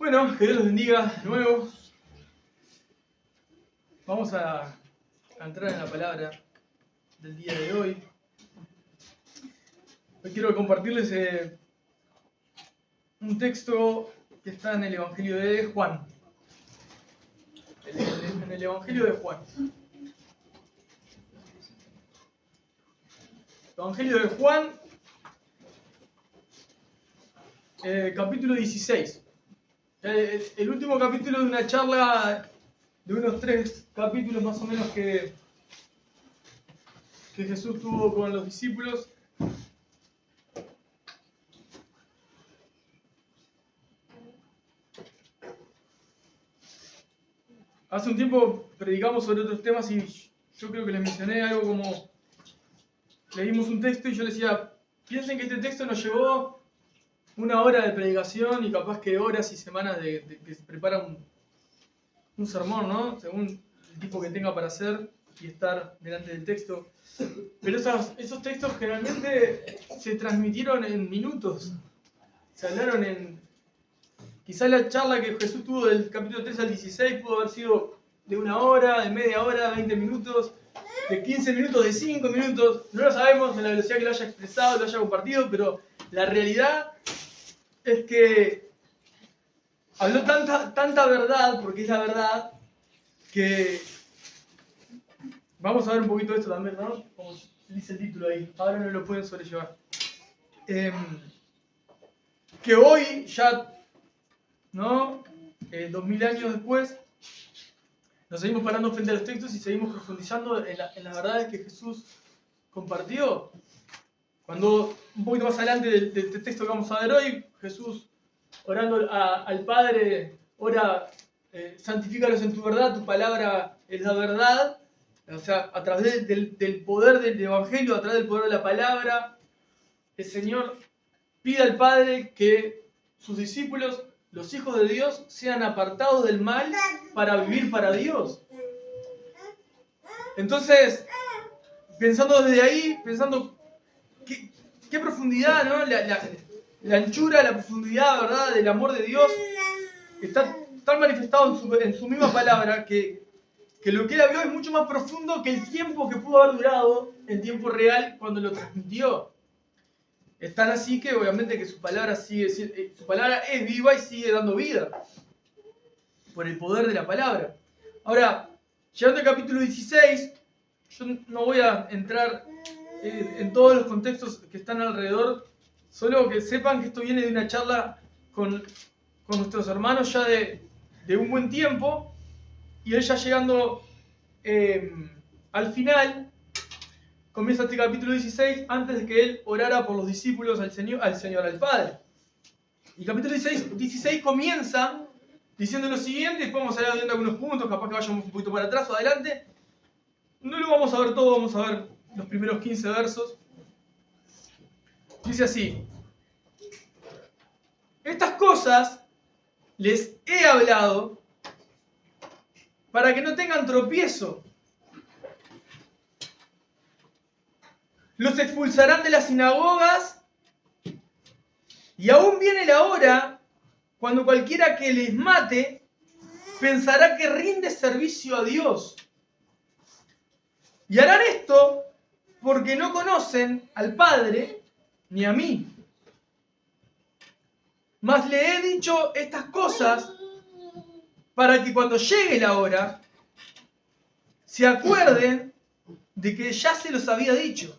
Bueno, que Dios los bendiga de nuevo. Vamos a entrar en la palabra del día de hoy. Hoy quiero compartirles un texto que está en el Evangelio de Juan. En el Evangelio de Juan. Evangelio de Juan, capítulo 16. El último capítulo de una charla de unos 3 capítulos más o menos que Jesús tuvo con los discípulos. Hace un tiempo predicamos sobre otros temas y yo creo que les mencioné algo como, leímos un texto y yo les decía, piensen que este texto nos llevó 1 hora de predicación y capaz que horas y semanas de que se prepara un sermón, ¿no? Según el tipo que tenga para hacer y estar delante del texto. Pero esos textos generalmente se transmitieron en minutos. Se hablaron en... Quizá la charla que Jesús tuvo del capítulo 3 al 16 pudo haber sido de 1 hora, de media hora, 20 minutos, de 15 minutos, de 5 minutos. No lo sabemos en la velocidad que lo haya expresado, lo haya compartido, pero la realidad es que habló tanta verdad, porque es la verdad, que vamos a ver un poquito de esto también, ¿no? Como dice el título ahí, ahora no lo pueden sobrellevar. Que hoy, ya, ¿no? 2000 años después, nos seguimos parando frente a los textos y seguimos profundizando en las verdades que Jesús compartió. Cuando un poquito más adelante del texto que vamos a ver hoy, Jesús orando al Padre, ora, santifícalos en tu verdad, tu palabra es la verdad. O sea, a través del poder del Evangelio, a través del poder de la palabra, el Señor pide al Padre que sus discípulos, los hijos de Dios, sean apartados del mal para vivir para Dios. Entonces, pensando desde ahí, pensando qué profundidad, ¿no? La anchura, la profundidad, ¿verdad?, del amor de Dios está tan manifestado en su misma palabra que lo que él habló es mucho más profundo que el tiempo que pudo haber durado en tiempo real cuando lo transmitió. Es tan así que obviamente que su palabra es viva y sigue dando vida por el poder de la palabra. Ahora, llegando al capítulo 16, yo no voy a entrar en todos los contextos que están alrededor, solo que sepan que esto viene de una charla con nuestros hermanos ya de un buen tiempo, y él ya llegando al final, comienza este capítulo 16 antes de que él orara por los discípulos al Señor, al Padre. Y el capítulo 16 comienza diciendo lo siguiente, después vamos a ir viendo algunos puntos, capaz que vayamos un poquito para atrás o adelante. No lo vamos a ver todo, vamos a ver los primeros 15 versos. Dice así: estas cosas les he hablado para que no tengan tropiezo. Los expulsarán de las sinagogas y aún viene la hora cuando cualquiera que les mate pensará que rinde servicio a Dios. Y harán esto porque no conocen al Padre ni a mí. Mas le he dicho estas cosas para que cuando llegue la hora se acuerden de que ya se los había dicho.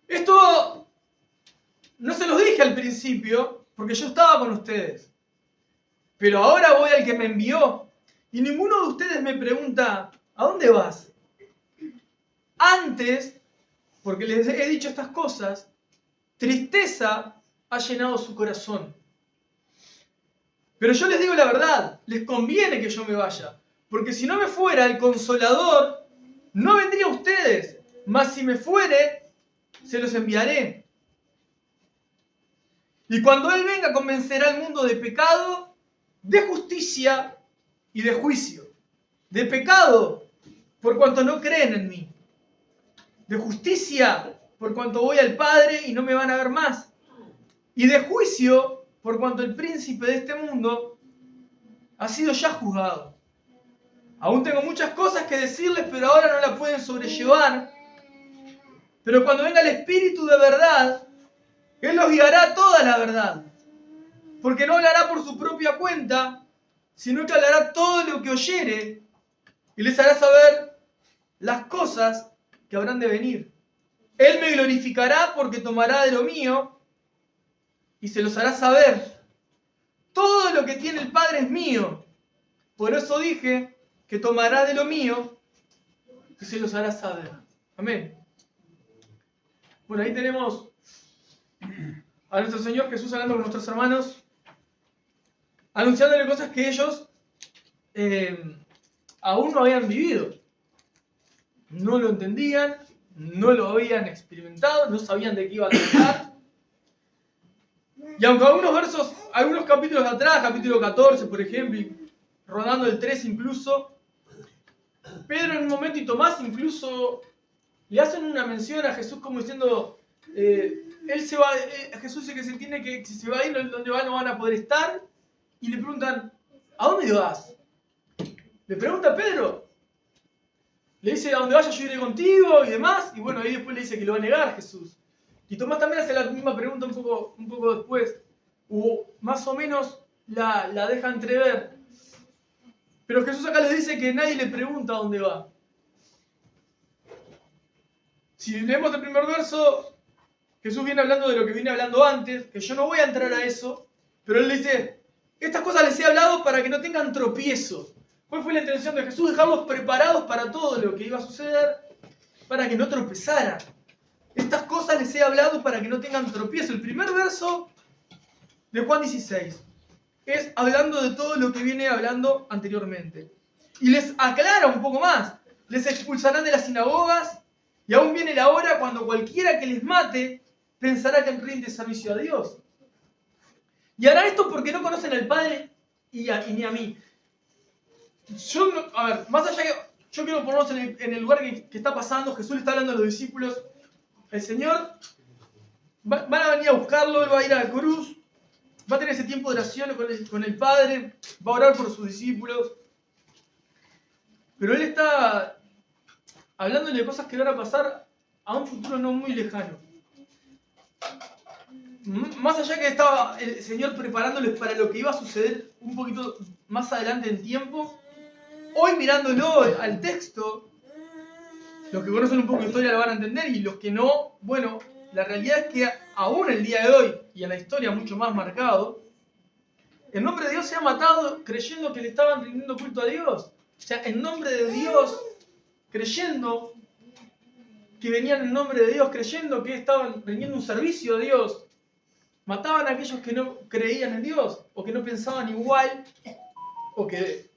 Esto no se los dije al principio porque yo estaba con ustedes. Pero ahora voy al que me envió y ninguno de ustedes me pregunta, ¿a dónde vas? Antes, porque les he dicho estas cosas, tristeza ha llenado su corazón. Pero yo les digo la verdad, les conviene que yo me vaya, porque si no me fuera el Consolador, no vendría a ustedes, mas si me fuere, se los enviaré. Y cuando Él venga, convencerá al mundo de pecado, de justicia y de juicio. De pecado, por cuanto no creen en mí. De justicia, por cuanto voy al Padre y no me van a ver más. Y de juicio, por cuanto el príncipe de este mundo ha sido ya juzgado. Aún tengo muchas cosas que decirles, pero ahora no las pueden sobrellevar. Pero cuando venga el Espíritu de verdad, Él los guiará a toda la verdad. Porque no hablará por su propia cuenta, sino que hablará todo lo que oyere y les hará saber las cosas que habrán de venir. Él me glorificará porque tomará de lo mío y se los hará saber. Todo lo que tiene el Padre es mío. Por eso dije que tomará de lo mío y se los hará saber. Amén. Bueno, ahí tenemos a nuestro Señor Jesús hablando con nuestros hermanos, anunciándole cosas que ellos aún no habían vivido. No lo entendían, no lo habían experimentado, no sabían de qué iba a tratar. Y aunque algunos capítulos atrás, capítulo 14 por ejemplo, y rodando el 3 incluso, Pedro en un momento y Tomás incluso le hacen una mención a Jesús como diciendo, Jesús dice que se entiende que si se va a ir, donde va no van a poder estar, y le preguntan, ¿a dónde vas? Le pregunta a Pedro, le dice, a donde vayas yo iré contigo y demás, y bueno, ahí después le dice que lo va a negar Jesús. Y Tomás también hace la misma pregunta un poco después, o más o menos la deja entrever. Pero Jesús acá le dice que nadie le pregunta a dónde va. Si leemos el primer verso, Jesús viene hablando de lo que viene hablando antes, que yo no voy a entrar a eso, pero Él dice, estas cosas les he hablado para que no tengan tropiezo. ¿Cuál fue la intención de Jesús? Dejarlos preparados para todo lo que iba a suceder, para que no tropezaran. Estas cosas les he hablado para que no tengan tropiezo. El primer verso de Juan 16 es hablando de todo lo que viene hablando anteriormente. Y les aclara un poco más. Les expulsarán de las sinagogas y aún viene la hora cuando cualquiera que les mate pensará que rinde servicio a Dios. Y harán esto porque no conocen al Padre y ni a mí. Más allá que yo quiero ponernos en el lugar que está pasando, Jesús le está hablando a los discípulos, el Señor van a venir a buscarlo, Él va a ir a la cruz, va a tener ese tiempo de oración con el Padre, va a orar por sus discípulos, pero Él está hablándole de cosas que van a pasar a un futuro no muy lejano. Más allá que estaba el Señor preparándoles para lo que iba a suceder un poquito más adelante en tiempo, hoy mirándolo al texto, los que conocen un poco de historia lo van a entender y los que no, bueno, la realidad es que aún el día de hoy, y en la historia mucho más marcado, el nombre de Dios se ha matado creyendo que le estaban rindiendo culto a Dios. O sea, en nombre de Dios, creyendo que venían en nombre de Dios, creyendo que estaban rindiendo un servicio a Dios, mataban a aquellos que no creían en Dios, o que no pensaban igual, o que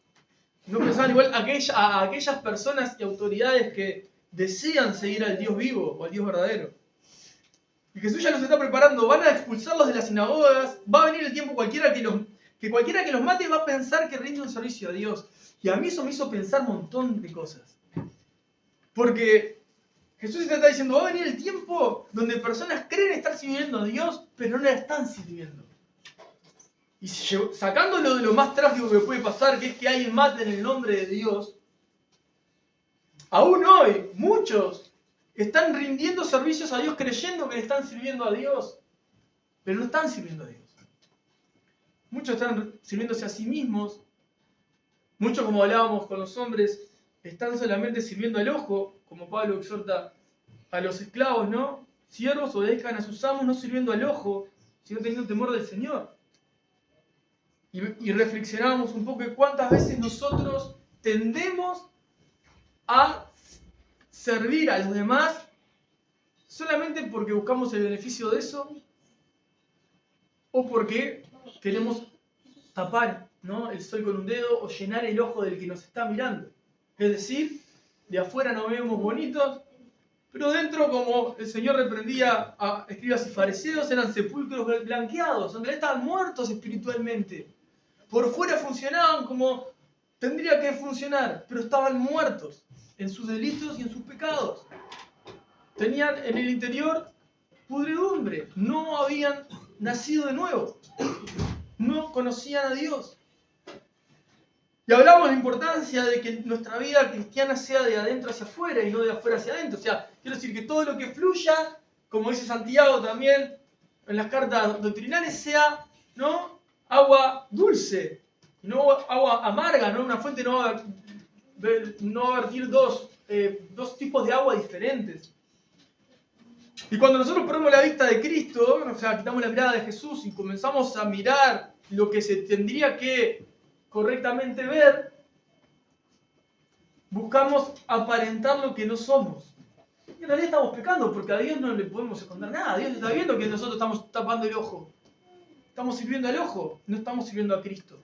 no pensaban igual a aquellas personas y autoridades que decían seguir al Dios vivo o al Dios verdadero. Y Jesús ya los está preparando, van a expulsarlos de las sinagogas, va a venir el tiempo cualquiera que los mate va a pensar que rinde un servicio a Dios. Y a mí eso me hizo pensar un montón de cosas. Porque Jesús te está diciendo, va a venir el tiempo donde personas creen estar sirviendo a Dios, pero no la están sirviendo. Y sacándolo de lo más trágico que puede pasar, que es que alguien mate en el nombre de Dios, aún hoy muchos están rindiendo servicios a Dios creyendo que le están sirviendo a Dios, pero no están sirviendo a Dios. Muchos están sirviéndose a sí mismos, muchos, como hablábamos con los hombres, están solamente sirviendo al ojo, como Pablo exhorta a los esclavos, ¿no? Siervos obedezcan a sus amos no sirviendo al ojo, sino teniendo temor del Señor. Y reflexionábamos un poco de cuántas veces nosotros tendemos a servir a los demás solamente porque buscamos el beneficio de eso o porque queremos tapar, ¿no?, el sol con un dedo o llenar el ojo del que nos está mirando. Es decir, de afuera nos vemos bonitos, pero dentro, como el Señor reprendía a escribas y fariseos, eran sepulcros blanqueados, en realidad estaban muertos espiritualmente. Por fuera funcionaban como tendría que funcionar, pero estaban muertos en sus delitos y en sus pecados. Tenían en el interior pudredumbre, no habían nacido de nuevo. No conocían a Dios. Y hablamos de la importancia de que nuestra vida cristiana sea de adentro hacia afuera y no de afuera hacia adentro. O sea, quiero decir que todo lo que fluya, como dice Santiago también en las cartas doctrinales, sea, ¿no?, agua dulce, no agua amarga, ¿no? Una fuente no va a vertir dos tipos de agua diferentes. Y cuando nosotros ponemos la vista de Cristo, o sea, quitamos la mirada de Jesús y comenzamos a mirar lo que se tendría que correctamente ver, buscamos aparentar lo que no somos. Y en realidad estamos pecando porque a Dios no le podemos esconder nada. Dios está viendo que nosotros estamos tapando el ojo. Estamos sirviendo al ojo, no estamos sirviendo a Cristo.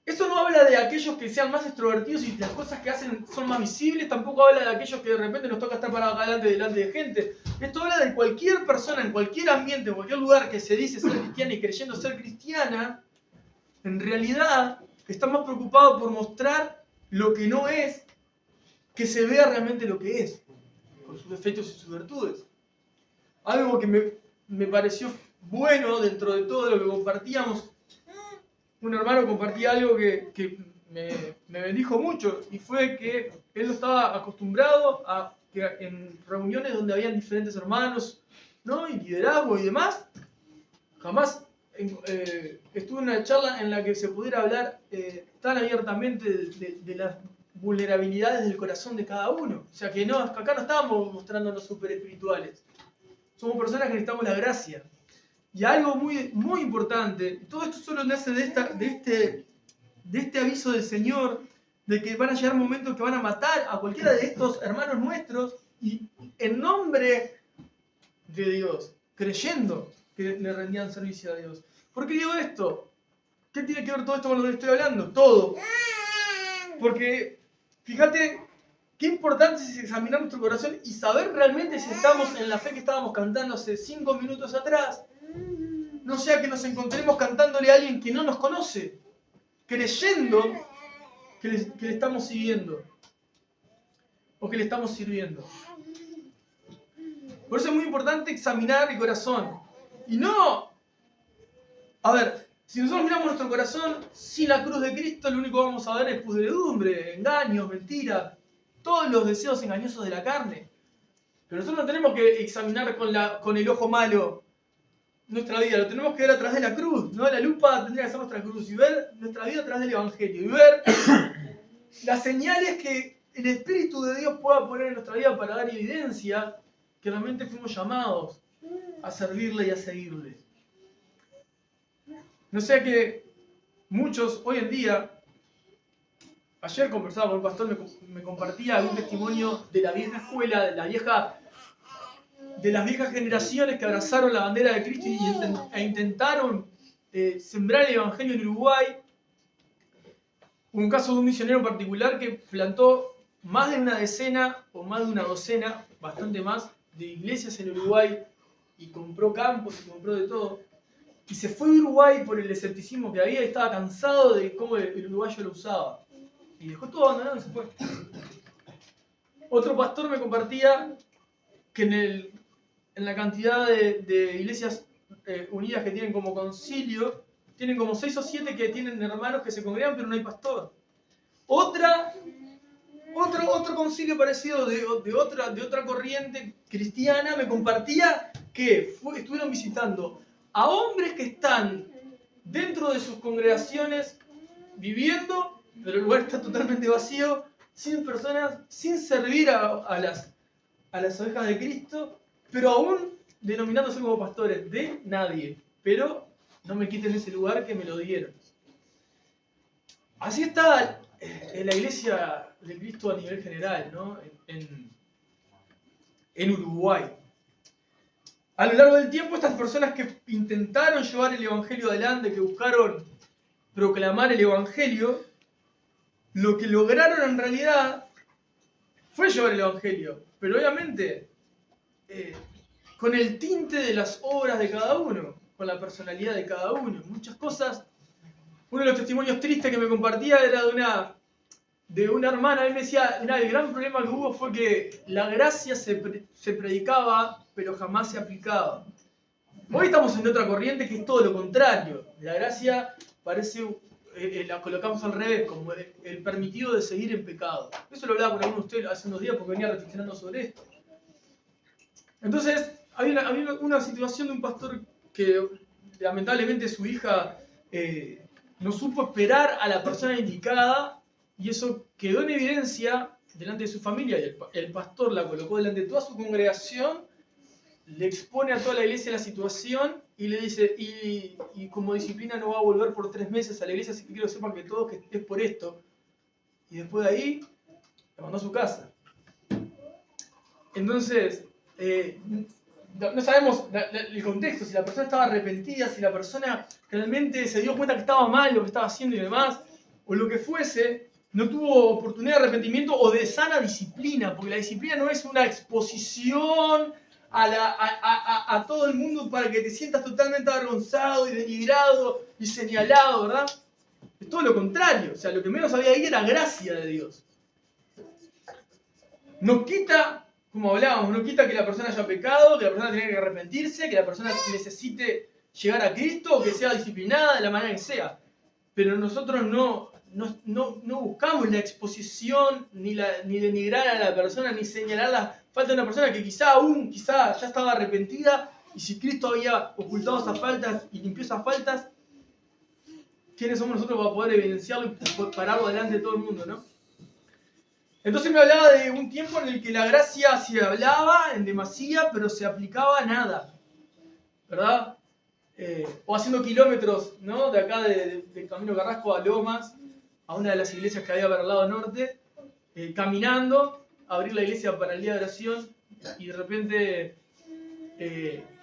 Eso no habla de aquellos que sean más extrovertidos y las cosas que hacen son más visibles, tampoco habla de aquellos que de repente nos toca estar parados delante de gente. Esto habla de cualquier persona, en cualquier ambiente, en cualquier lugar que se dice ser cristiana y creyendo ser cristiana, en realidad está más preocupado por mostrar lo que no es, que se vea realmente lo que es, con sus defectos y sus virtudes. Algo que me pareció bueno dentro de todo lo que compartíamos. Un hermano compartía algo que me bendijo mucho, y fue que él no estaba acostumbrado a que en reuniones donde habían diferentes hermanos, ¿no?, y liderazgo y demás, jamás estuve en una charla en la que se pudiera hablar tan abiertamente de las vulnerabilidades del corazón de cada uno. O sea, que acá no estábamos mostrándonos súper espirituales. Somos personas que necesitamos la gracia. Y algo muy, muy importante, todo esto solo nace de este aviso del Señor, de que van a llegar momentos que van a matar a cualquiera de estos hermanos nuestros, y en nombre de Dios, creyendo que le rendían servicio a Dios. ¿Por qué digo esto? ¿Qué tiene que ver todo esto con lo que estoy hablando? Todo. Porque, fíjate, qué importante es examinar nuestro corazón y saber realmente si estamos en la fe que estábamos cantando hace 5 minutos atrás. No sea que nos encontremos cantándole a alguien que no nos conoce, creyendo que le estamos siguiendo o que le estamos sirviendo. Por eso es muy importante examinar el corazón. Y no... A ver, si nosotros miramos nuestro corazón sin la cruz de Cristo, lo único que vamos a ver es pudredumbre, engaños, mentiras, todos los deseos engañosos de la carne. Pero nosotros no tenemos que examinar con el ojo malo nuestra vida, lo tenemos que ver a través de la cruz, ¿no? La lupa tendría que ser nuestra cruz y ver nuestra vida a través del Evangelio y ver las señales que el Espíritu de Dios pueda poner en nuestra vida para dar evidencia que realmente fuimos llamados a servirle y a seguirle. No sea que muchos hoy en día, ayer conversaba con un pastor, me compartía algún testimonio de la vieja escuela, de las viejas generaciones que abrazaron la bandera de Cristo e intentaron sembrar el Evangelio en Uruguay. Un caso de un misionero en particular que plantó más de una decena o más de una docena, bastante más, de iglesias en Uruguay, y compró campos y compró de todo. Y se fue de Uruguay por el escepticismo que había y estaba cansado de cómo el uruguayo lo usaba. Y dejó todo abandonado y se fue. Otro pastor me compartía que en la cantidad de iglesias unidas que tienen como concilio, tienen como 6 o 7 que tienen hermanos que se congregan, pero no hay pastor. Otro concilio parecido de otra corriente cristiana me compartía que estuvieron visitando a hombres que están dentro de sus congregaciones viviendo, pero el lugar está totalmente vacío, sin personas, sin servir a las ovejas de Cristo, pero aún denominándose como pastores de nadie. Pero no me quiten ese lugar que me lo dieron. Así está la iglesia de Cristo a nivel general, ¿no? En Uruguay. A lo largo del tiempo, estas personas que intentaron llevar el Evangelio adelante, que buscaron proclamar el Evangelio, lo que lograron en realidad fue llevar el Evangelio, pero obviamente con el tinte de las obras de cada uno, con la personalidad de cada uno. Muchas cosas. Uno de los testimonios tristes que me compartía era de una hermana. Él me decía, el gran problema que hubo fue que la gracia se predicaba, pero jamás se aplicaba. Hoy estamos en otra corriente que es todo lo contrario. La gracia parece, la colocamos al revés, como el permitido de seguir en pecado. Eso lo hablaba con alguno de ustedes hace unos días porque venía reflexionando sobre esto. Entonces, había una situación de un pastor que lamentablemente su hija no supo esperar a la persona indicada y eso quedó en evidencia delante de su familia y el pastor la colocó delante de toda su congregación, le expone a toda la iglesia la situación y le dice, y como disciplina no va a volver por 3 meses a la iglesia, así que quiero que sepan que todos que es por esto. Y después de ahí, la mandó a su casa. Entonces, no sabemos el contexto, si la persona estaba arrepentida, si la persona realmente se dio cuenta que estaba mal lo que estaba haciendo y demás, o lo que fuese, no tuvo oportunidad de arrepentimiento o de sana disciplina, porque la disciplina no es una exposición a todo el mundo para que te sientas totalmente avergonzado y denigrado y señalado, ¿verdad? Es todo lo contrario, o sea, lo que menos había ahí era gracia de Dios. Nos quita, como hablábamos, no quita que la persona haya pecado, que la persona tenga que arrepentirse, que la persona necesite llegar a Cristo o que sea disciplinada de la manera que sea. Pero nosotros no buscamos la exposición, ni denigrar a la persona, ni señalar la falta de una persona que quizá ya estaba arrepentida y si Cristo había ocultado esas faltas y limpió esas faltas, ¿quiénes somos nosotros para poder evidenciarlo y pararlo delante de todo el mundo, no? Entonces me hablaba de un tiempo en el que la gracia se hablaba en demasía, pero se aplicaba a nada, ¿verdad? O haciendo kilómetros, ¿no? De acá de Camino Carrasco a Lomas, a una de las iglesias que había para el lado norte, caminando, a abrir la iglesia para el día de oración, y de repente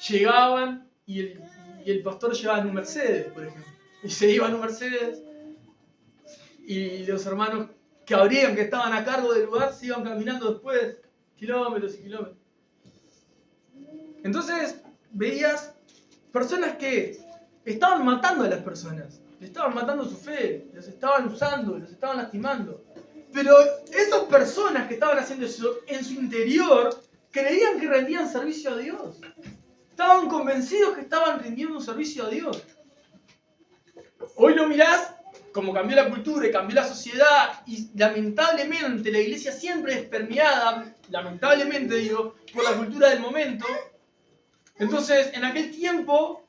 llegaban y el pastor llevaba en un Mercedes, por ejemplo. Y se iba en un Mercedes, y los hermanos que estaban a cargo del lugar, se iban caminando después, kilómetros y kilómetros. Entonces veías personas que estaban matando a las personas, le estaban matando su fe, los estaban usando, los estaban lastimando. Pero esas personas que estaban haciendo eso en su interior creían que rendían servicio a Dios. Estaban convencidos que estaban rindiendo un servicio a Dios. Hoy lo mirás, como cambió la cultura y cambió la sociedad, y lamentablemente la iglesia siempre es permeada, lamentablemente digo, por la cultura del momento. Entonces, en aquel tiempo,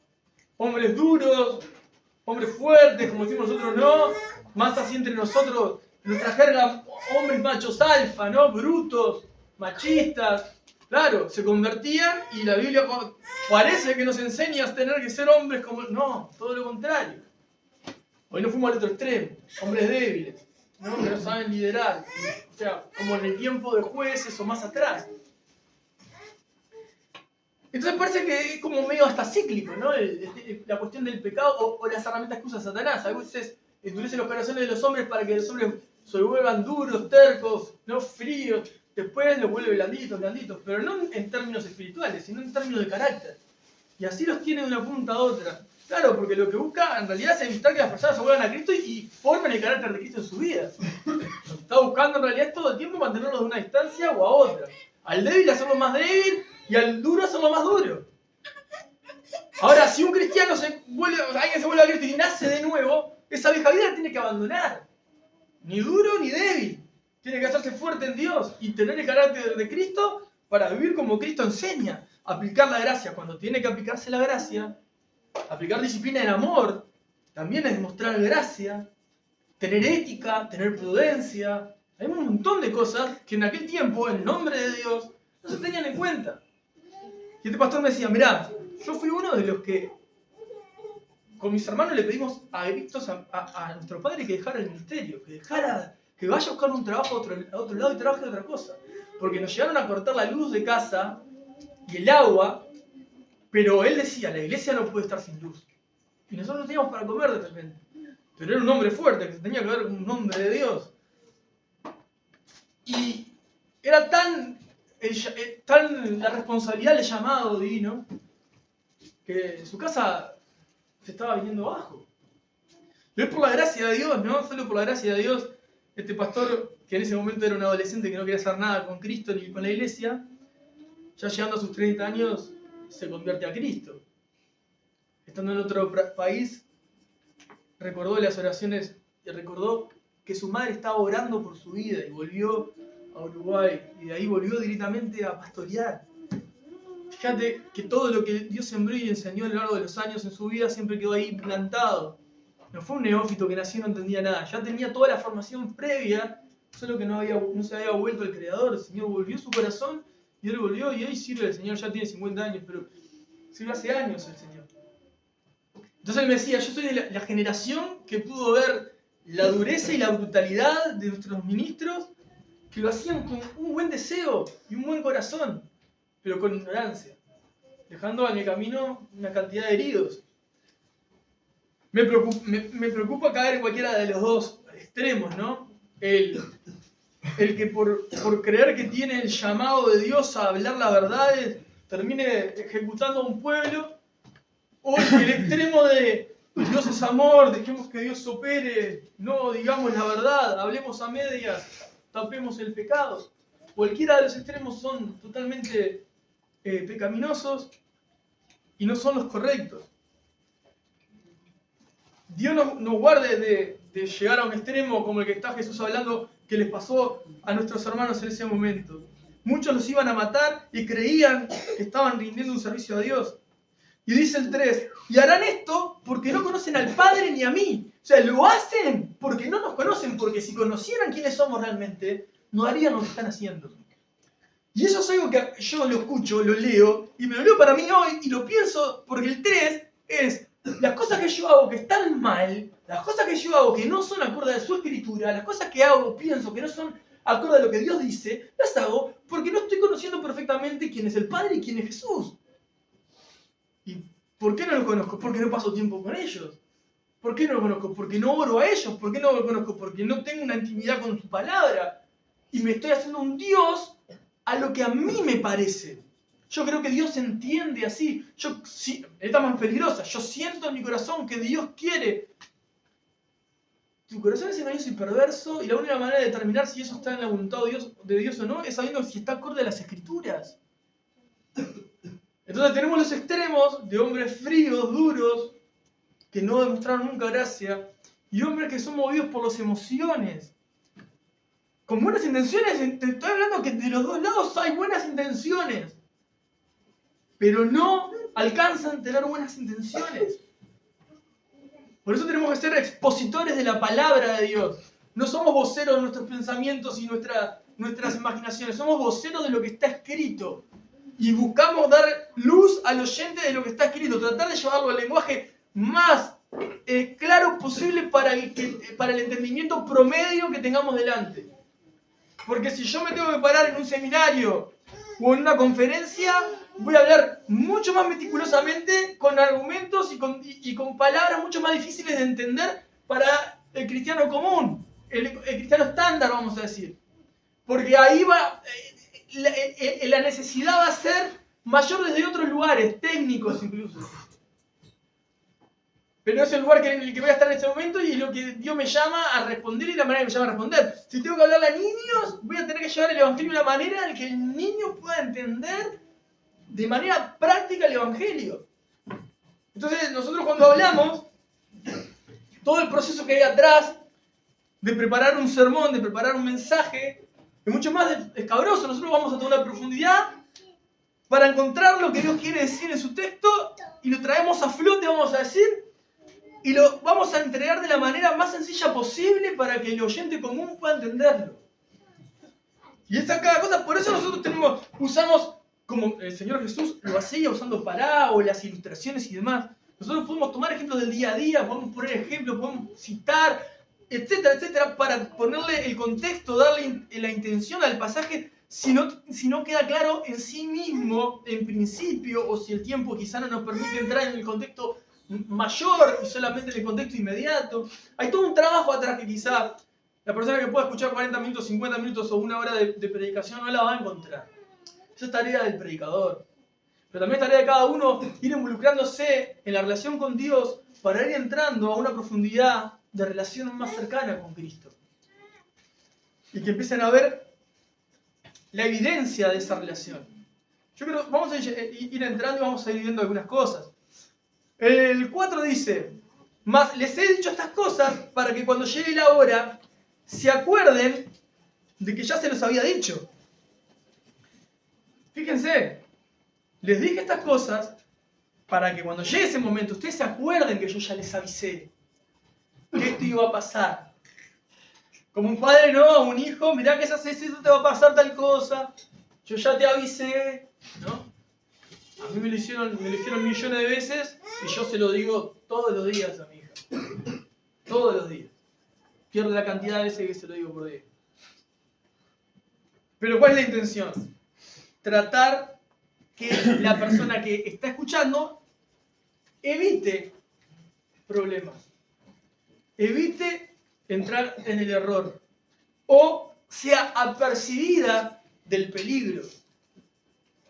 hombres duros, hombres fuertes, como decimos nosotros, no, más así entre nosotros, nuestra jerga, hombres machos alfa, ¿no? Brutos, machistas, claro, se convertían y la Biblia parece que nos enseña a tener que ser hombres como... No, todo lo contrario. Hoy nos fuimos al otro extremo, hombres débiles, ¿no? Que no saben liderar, o sea, como en el tiempo de Jueces o más atrás. Entonces parece que es como medio hasta cíclico, ¿no? La cuestión del pecado o las herramientas que usa Satanás. A veces endurece los corazones de los hombres para que los hombres se vuelvan duros, tercos, no fríos. Después los vuelve blanditos, pero no en términos espirituales, sino en términos de carácter. Y así los tiene de una punta a otra. Claro, porque lo que busca en realidad es evitar que las personas se vuelvan a Cristo y formen el carácter de Cristo en su vida. Lo que está buscando en realidad es todo el tiempo mantenerlos de una distancia o a otra. Al débil hacerlo más débil y al duro hacerlo más duro. Ahora, si un cristiano alguien se vuelve a Cristo y nace de nuevo, esa vieja vida la tiene que abandonar. Ni duro ni débil. Tiene que hacerse fuerte en Dios y tener el carácter de Cristo para vivir como Cristo enseña. Aplicar la gracia cuando tiene que aplicarse la gracia. Aplicar disciplina en amor también es demostrar gracia. Tener ética, tener prudencia. Hay un montón de cosas que en aquel tiempo, en nombre de Dios, no se tenían en cuenta. Y este pastor me decía, mirá, yo fui uno de los que con mis hermanos le pedimos a gritos a nuestro padre que dejara el ministerio, que vaya a buscar un trabajo a otro lado y trabaje de otra cosa. Porque nos llegaron a cortar la luz de casa y el agua, pero él decía, la iglesia no puede estar sin luz. Y nosotros no teníamos para comer de repente. Pero era un hombre fuerte, que se tenía que ver con un hombre de Dios. Y era tan la responsabilidad del llamado divino, que su casa se estaba viniendo abajo. Pero es por la gracia de Dios, ¿no? Solo por la gracia de Dios, este pastor, que en ese momento era un adolescente que no quería hacer nada con Cristo ni con la iglesia, ya llegando a sus 30 años, se convierte a Cristo. estando en otro país, recordó las oraciones y recordó que su madre estaba orando por su vida y volvió a Uruguay y de ahí volvió directamente a pastorear. Fíjate que todo lo que Dios sembró y enseñó a lo largo de los años en su vida siempre quedó ahí plantado. No fue un neófito que nació y no entendía nada. Ya tenía toda la formación previa, solo que no se había vuelto el Creador. El Señor volvió su corazón y él volvió y hoy sirve al Señor. Ya tiene 50 años, pero sirve hace años el Señor. Entonces él me decía, yo soy de la generación que pudo ver la dureza y la brutalidad de nuestros ministros que lo hacían con un buen deseo y un buen corazón, pero con ignorancia, dejando en el camino una cantidad de heridos. Me preocupa caer en cualquiera de los dos extremos, ¿no? El que por creer que tiene el llamado de Dios a hablar las verdades termine ejecutando a un pueblo, o el extremo de Dios es amor, dejemos que Dios opere, no digamos la verdad, hablemos a medias, tapemos el pecado. Cualquiera de los extremos son totalmente pecaminosos y no son los correctos. Dios nos guarde de llegar a un extremo como el que está Jesús hablando que les pasó a nuestros hermanos en ese momento. Muchos los iban a matar y creían que estaban rindiendo un servicio a Dios. Y dice el 3, y harán esto porque no conocen al Padre ni a mí. O sea, lo hacen porque no nos conocen, porque si conocieran quiénes somos realmente, no harían lo que están haciendo. Y eso es algo que yo lo escucho, lo leo, y me lo leo para mí hoy, y lo pienso porque el 3 es, las cosas que yo hago que están mal, las cosas que yo hago que no son acorde a su escritura, las cosas que hago, pienso que no son acorde a lo que Dios dice, las hago porque no estoy conociendo perfectamente quién es el Padre y quién es Jesús. ¿Y por qué no lo conozco? Porque no paso tiempo con ellos. ¿Por qué no lo conozco? Porque no oro a ellos. ¿Por qué no lo conozco? Porque no tengo una intimidad con su palabra. Y me estoy haciendo un Dios a lo que a mí me parece. Yo creo que Dios entiende así. Esta más peligrosa. Yo siento en mi corazón que Dios quiere. Tu corazón es engañoso y perverso, y la única manera de determinar si eso está en la voluntad de Dios o no es sabiendo si está acorde a las Escrituras. Entonces tenemos los extremos de hombres fríos, duros, que no demostraron nunca gracia, y hombres que son movidos por las emociones. Con buenas intenciones, te estoy hablando que de los dos lados hay buenas intenciones, pero no alcanzan a tener buenas intenciones. Por eso tenemos que ser expositores de la palabra de Dios. No somos voceros de nuestros pensamientos y nuestras imaginaciones, somos voceros de lo que está escrito. Y buscamos dar luz al oyente de lo que está escrito, tratar de llevarlo al lenguaje más claro posible para el entendimiento promedio que tengamos delante. Porque si yo me tengo que parar en un seminario o en una conferencia, voy a hablar mucho más meticulosamente, con argumentos y con palabras mucho más difíciles de entender para el cristiano común, el cristiano estándar, vamos a decir. Porque ahí va... la necesidad va a ser mayor desde otros lugares, técnicos incluso. Pero no es el lugar en el que voy a estar en este momento y lo que Dios me llama a responder y la manera que me llama a responder. Si tengo que hablarle a niños, voy a tener que llevar el Evangelio de una manera en que el niño pueda entender de manera práctica el Evangelio. Entonces nosotros cuando hablamos, todo el proceso que hay atrás de preparar un sermón, de preparar un mensaje, es mucho más escabroso. Nosotros vamos a toda una profundidad para encontrar lo que Dios quiere decir en su texto y lo traemos a flote, vamos a decir, y lo vamos a entregar de la manera más sencilla posible para que el oyente común pueda entenderlo. Y esa es cada cosa. Por eso nosotros usamos, como el Señor Jesús lo hacía, usando parábolas, ilustraciones y demás. Nosotros podemos tomar ejemplos del día a día, podemos poner ejemplos, podemos citar, etcétera, etcétera, para ponerle el contexto, darle la intención al pasaje, si no queda claro en sí mismo, en principio, o si el tiempo quizá no nos permite entrar en el contexto mayor y solamente en el contexto inmediato. Hay todo un trabajo atrás que quizá la persona que pueda escuchar 40 minutos, 50 minutos o una hora de predicación no la va a encontrar. Esa es tarea del predicador. Pero también es tarea de cada uno ir involucrándose en la relación con Dios para ir entrando a una profundidad de relación más cercana con Cristo. Y que empiecen a ver la evidencia de esa relación. Yo creo que vamos a ir entrando y vamos a ir viendo algunas cosas. El 4 dice, mas les he dicho estas cosas para que cuando llegue la hora se acuerden de que ya se los había dicho. Fíjense, les dije estas cosas para que cuando llegue ese momento ustedes se acuerden que yo ya les avisé que esto iba a pasar. Como un padre, no, a un hijo, mirá que si haces eso te va a pasar tal cosa, yo ya te avisé, ¿no? A mí me lo hicieron millones de veces y yo se lo digo todos los días a mi hija. Todos los días. Pierdo la cantidad de veces que se lo digo por día. Pero ¿cuál es la intención? Tratar que la persona que está escuchando evite problemas. Evite entrar en el error. O sea apercibida del peligro.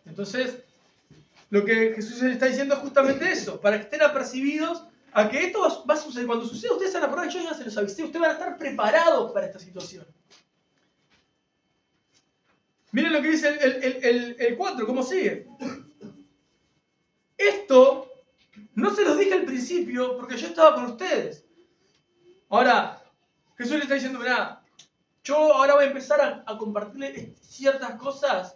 Entonces, lo que Jesús les está diciendo es justamente eso, para que estén apercibidos a que esto va a suceder. Cuando suceda, ustedes van a probar, yo ya se los avisé, ustedes van a estar preparados para esta situación. Miren lo que dice el 4, cómo sigue. Esto no se los dije al principio porque yo estaba con ustedes. Ahora, Jesús les está diciendo, mirá, yo ahora voy a empezar a compartirles ciertas cosas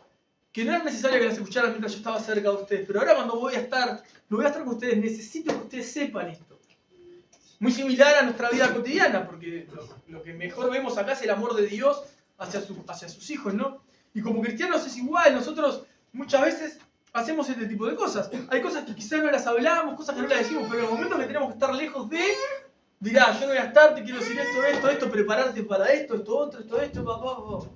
que no era necesario que las escucharan mientras yo estaba cerca de ustedes, pero ahora cuando voy a estar con ustedes, necesito que ustedes sepan esto. Muy similar a nuestra vida cotidiana, porque lo que mejor vemos acá es el amor de Dios hacia sus hijos, ¿no? Y como cristianos es igual, nosotros muchas veces hacemos este tipo de cosas. Hay cosas que quizás no las hablamos, cosas que no las decimos, pero en el momento que tenemos que estar lejos de, dirá, yo no voy a estar, te quiero decir esto, prepararte para esto, esto, papá.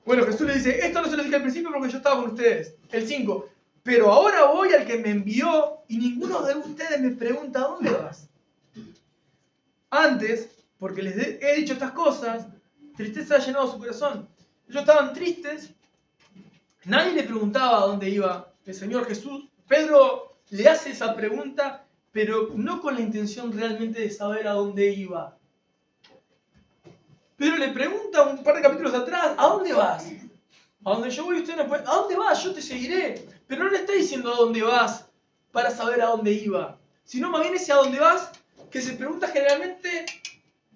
Bueno, Jesús le dice, esto no se lo dije al principio porque yo estaba con ustedes. El 5, pero ahora voy al que me envió y ninguno de ustedes me pregunta ¿dónde vas? Antes, porque les he dicho estas cosas, tristeza ha llenado su corazón. Ellos estaban tristes, nadie le preguntaba a dónde iba el Señor Jesús. Pedro le hace esa pregunta, pero no con la intención realmente de saber a dónde iba. Pedro le pregunta un par de capítulos atrás, ¿a dónde vas? A donde yo voy usted no puede. ¿A dónde vas? Yo te seguiré. Pero no le está diciendo a dónde vas para saber a dónde iba. Sino más bien ese a dónde vas que se pregunta generalmente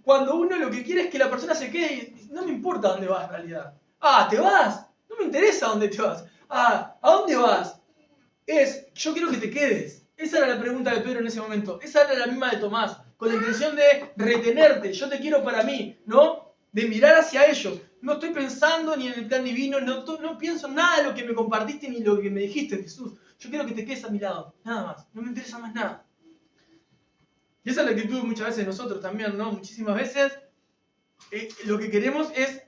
cuando uno lo que quiere es que la persona se quede y no me importa a dónde vas en realidad. Ah, ¿te vas? No me interesa a dónde te vas. Ah, ¿a dónde vas? Yo quiero que te quedes. Esa era la pregunta de Pedro en ese momento. Esa era la misma de Tomás. Con la intención de retenerte. Yo te quiero para mí, ¿no? De mirar hacia ellos. No estoy pensando ni en el plan divino, no pienso en nada de lo que me compartiste ni lo que me dijiste, Jesús. Yo quiero que te quedes a mi lado, nada más. No me interesa más nada. Y esa es la actitud muchas veces de nosotros también, ¿no? Muchísimas veces lo que queremos es,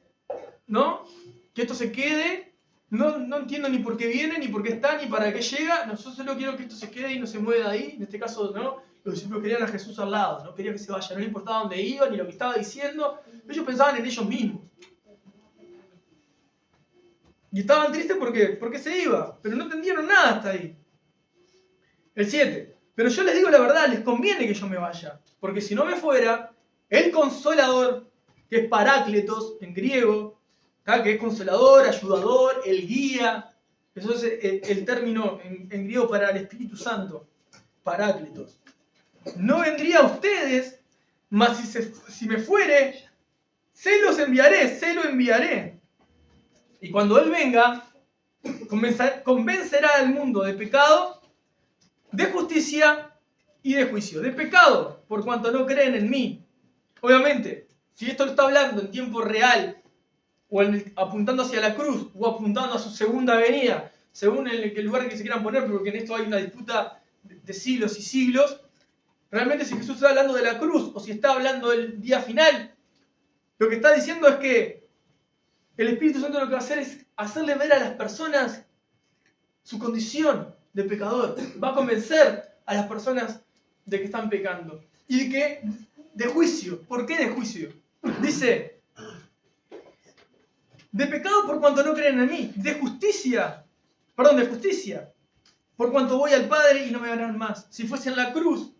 ¿no? Que esto se quede. No entiendo ni por qué viene, ni por qué está, ni para qué llega. No, yo solo quiero que esto se quede y no se mueva de ahí. En este caso, ¿no? Los discípulos querían a Jesús al lado, no querían que se vaya, no le importaba dónde iba, ni lo que estaba diciendo. Ellos pensaban en ellos mismos. Y estaban tristes porque se iba, pero no entendieron nada hasta ahí. El 7. Pero yo les digo la verdad, les conviene que yo me vaya, porque si no me fuera, el Consolador, que es Parácletos en griego, ¿tá? Que es consolador, ayudador, el guía, eso es el término en griego para el Espíritu Santo, Parácletos. No vendría a ustedes, mas si me fuere, se lo enviaré. Y cuando Él venga, convencerá al mundo de pecado, de justicia y de juicio. De pecado, por cuanto no creen en mí. Obviamente, si esto lo está hablando en tiempo real, o apuntando hacia la cruz, o apuntando a su segunda venida, según el lugar que se quieran poner, porque en esto hay una disputa de siglos y siglos, realmente si Jesús está hablando de la cruz, o si está hablando del día final, lo que está diciendo es que el Espíritu Santo lo que va a hacer es hacerle ver a las personas su condición de pecador. Va a convencer a las personas de que están pecando. Y de juicio. ¿Por qué de juicio? Dice, de pecado por cuanto no creen en mí. De justicia, por cuanto voy al Padre y no me verán más. Si fuese en la cruz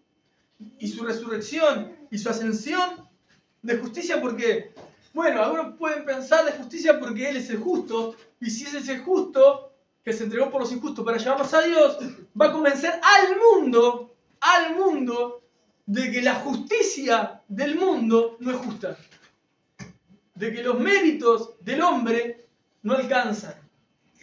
y su resurrección y su ascensión, de justicia porque, bueno, algunos pueden pensar de justicia porque Él es el justo, y si ese es el justo, que se entregó por los injustos para llevarnos a Dios, va a convencer al mundo, de que la justicia del mundo no es justa. De que los méritos del hombre no alcanzan.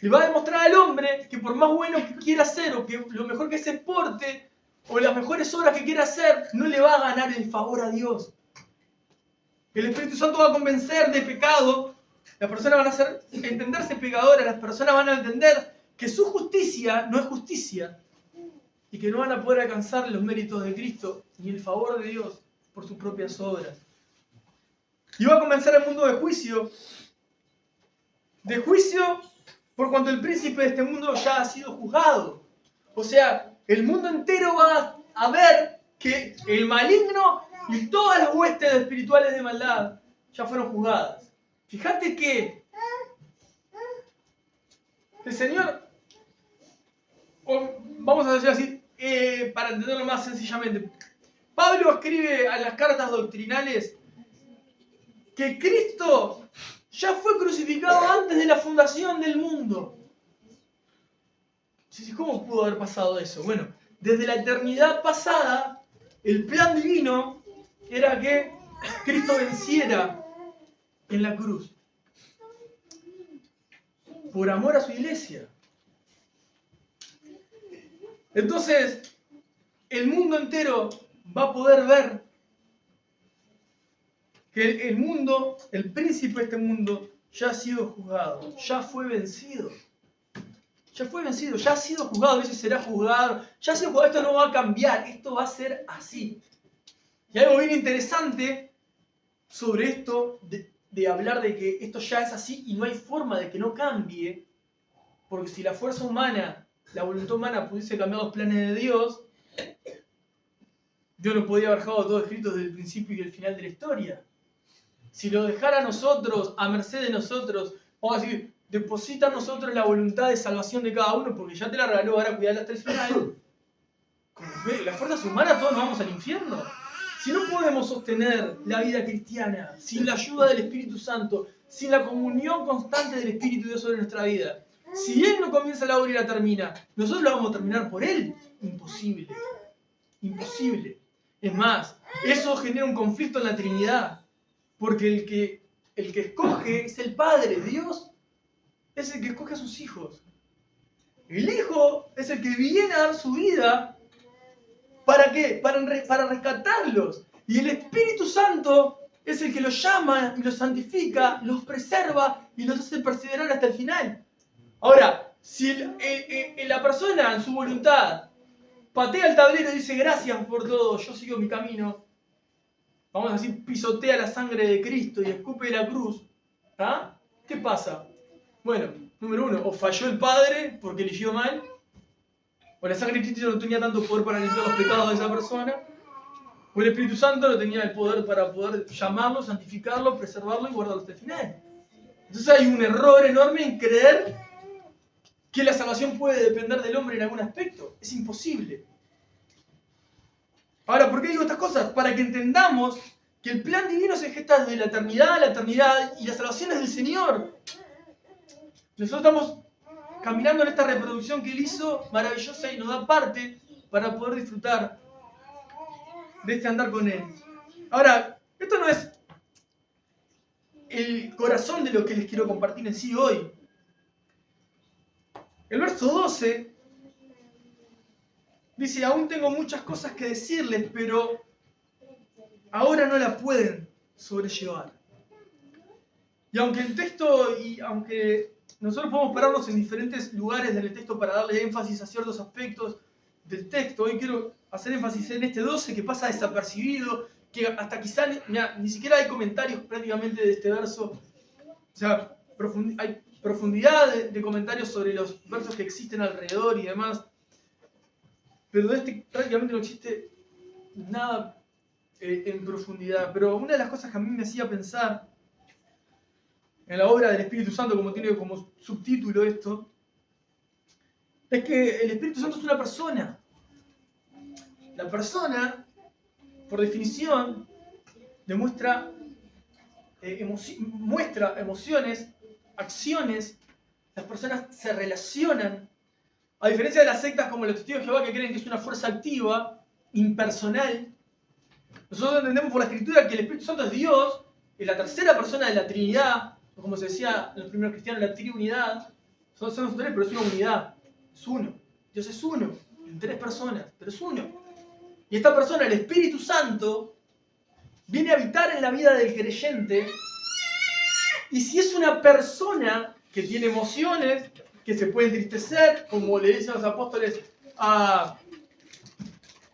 Le va a demostrar al hombre que por más bueno que quiera ser, o que lo mejor que se porte, o las mejores obras que quiera hacer, no le va a ganar el favor a Dios. El Espíritu Santo va a convencer de pecado. Las personas van a entenderse pecadoras, las personas van a entender que su justicia no es justicia y que no van a poder alcanzar los méritos de Cristo ni el favor de Dios por sus propias obras. Y va a convencer al mundo de juicio por cuanto el príncipe de este mundo ya ha sido juzgado. O sea, el mundo entero va a ver que el maligno y todas las huestes espirituales de maldad ya fueron juzgadas. Fíjate que el Señor, vamos a decir así, para entenderlo más sencillamente, Pablo escribe a las cartas doctrinales que Cristo ya fue crucificado antes de la fundación del mundo. ¿Cómo pudo haber pasado eso? Bueno, desde la eternidad pasada, el plan divino era que Cristo venciera en la cruz. Por amor a su iglesia. Entonces, el mundo entero va a poder ver que el mundo, el príncipe de este mundo, ya ha sido juzgado, ya fue vencido. Ya fue vencido, ya ha sido juzgado, a veces será juzgado, ya ha sido juzgado, esto no va a cambiar, esto va a ser así. Y algo bien interesante sobre esto, de hablar de que esto ya es así y no hay forma de que no cambie, porque si la fuerza humana, la voluntad humana pudiese cambiar los planes de Dios, Dios no podía haber dejado todo escrito desde el principio y el final de la historia. Si lo dejara a nosotros, a merced de nosotros, vamos a decir, deposita a nosotros la voluntad de salvación de cada uno, porque ya te la regaló, ahora cuidarla hasta el final. Como las fuerzas humanas todos nos vamos al infierno. Si no podemos sostener la vida cristiana sin la ayuda del Espíritu Santo, sin la comunión constante del Espíritu de Dios sobre nuestra vida, si Él no comienza la obra y la termina, nosotros la vamos a terminar por Él. Imposible. Imposible. Es más, eso genera un conflicto en la Trinidad. Porque el que escoge es el Padre. Dios es el que escoge a sus hijos. El Hijo es el que viene a dar su vida. ¿Para qué? Para rescatarlos. Y el Espíritu Santo es el que los llama y los santifica, los preserva y los hace perseverar hasta el final. Ahora, si la persona en su voluntad patea el tablero y dice gracias por todo, yo sigo mi camino, vamos a decir, pisotea la sangre de Cristo y escupe la cruz, ¿ah? ¿Qué pasa? Bueno, número uno, o falló el Padre porque eligió mal, o la sangre de Cristo no tenía tanto poder para limpiar los pecados de esa persona, o el Espíritu Santo no tenía el poder para poder llamarlo, santificarlo, preservarlo y guardarlo hasta el final. Entonces hay un error enorme en creer que la salvación puede depender del hombre en algún aspecto. Es imposible. Ahora, ¿por qué digo estas cosas? Para que entendamos que el plan divino se gesta desde la eternidad a la eternidad y la salvación es del Señor. Nosotros estamos caminando en esta reproducción que Él hizo, maravillosa, y nos da parte para poder disfrutar de este andar con Él. Ahora, esto no es el corazón de lo que les quiero compartir en sí hoy. El verso 12 dice, aún tengo muchas cosas que decirles, pero ahora no las pueden sobrellevar. Y aunque nosotros podemos pararnos en diferentes lugares del texto para darle énfasis a ciertos aspectos del texto, hoy quiero hacer énfasis en este 12 que pasa desapercibido, que hasta quizá ni siquiera hay comentarios prácticamente de este verso. O sea, hay profundidad de comentarios sobre los versos que existen alrededor y demás. Pero de este prácticamente no existe nada en profundidad. Pero una de las cosas que a mí me hacía pensar en la obra del Espíritu Santo, como tiene como subtítulo esto, es que el Espíritu Santo es una persona. La persona, por definición, muestra emociones, acciones las personas se relacionan. A diferencia de las sectas como los testigos de Jehová que creen que es una fuerza activa, impersonal, nosotros entendemos por la Escritura que el Espíritu Santo es Dios, es la tercera persona de la Trinidad, o como se decía en los primeros cristianos, la triunidad. Somos tres, pero es una unidad, es uno. Dios es uno, en tres personas, pero es uno. Y esta persona, el Espíritu Santo, viene a habitar en la vida del creyente. Y si es una persona que tiene emociones, que se puede entristecer, como le dicen los apóstoles a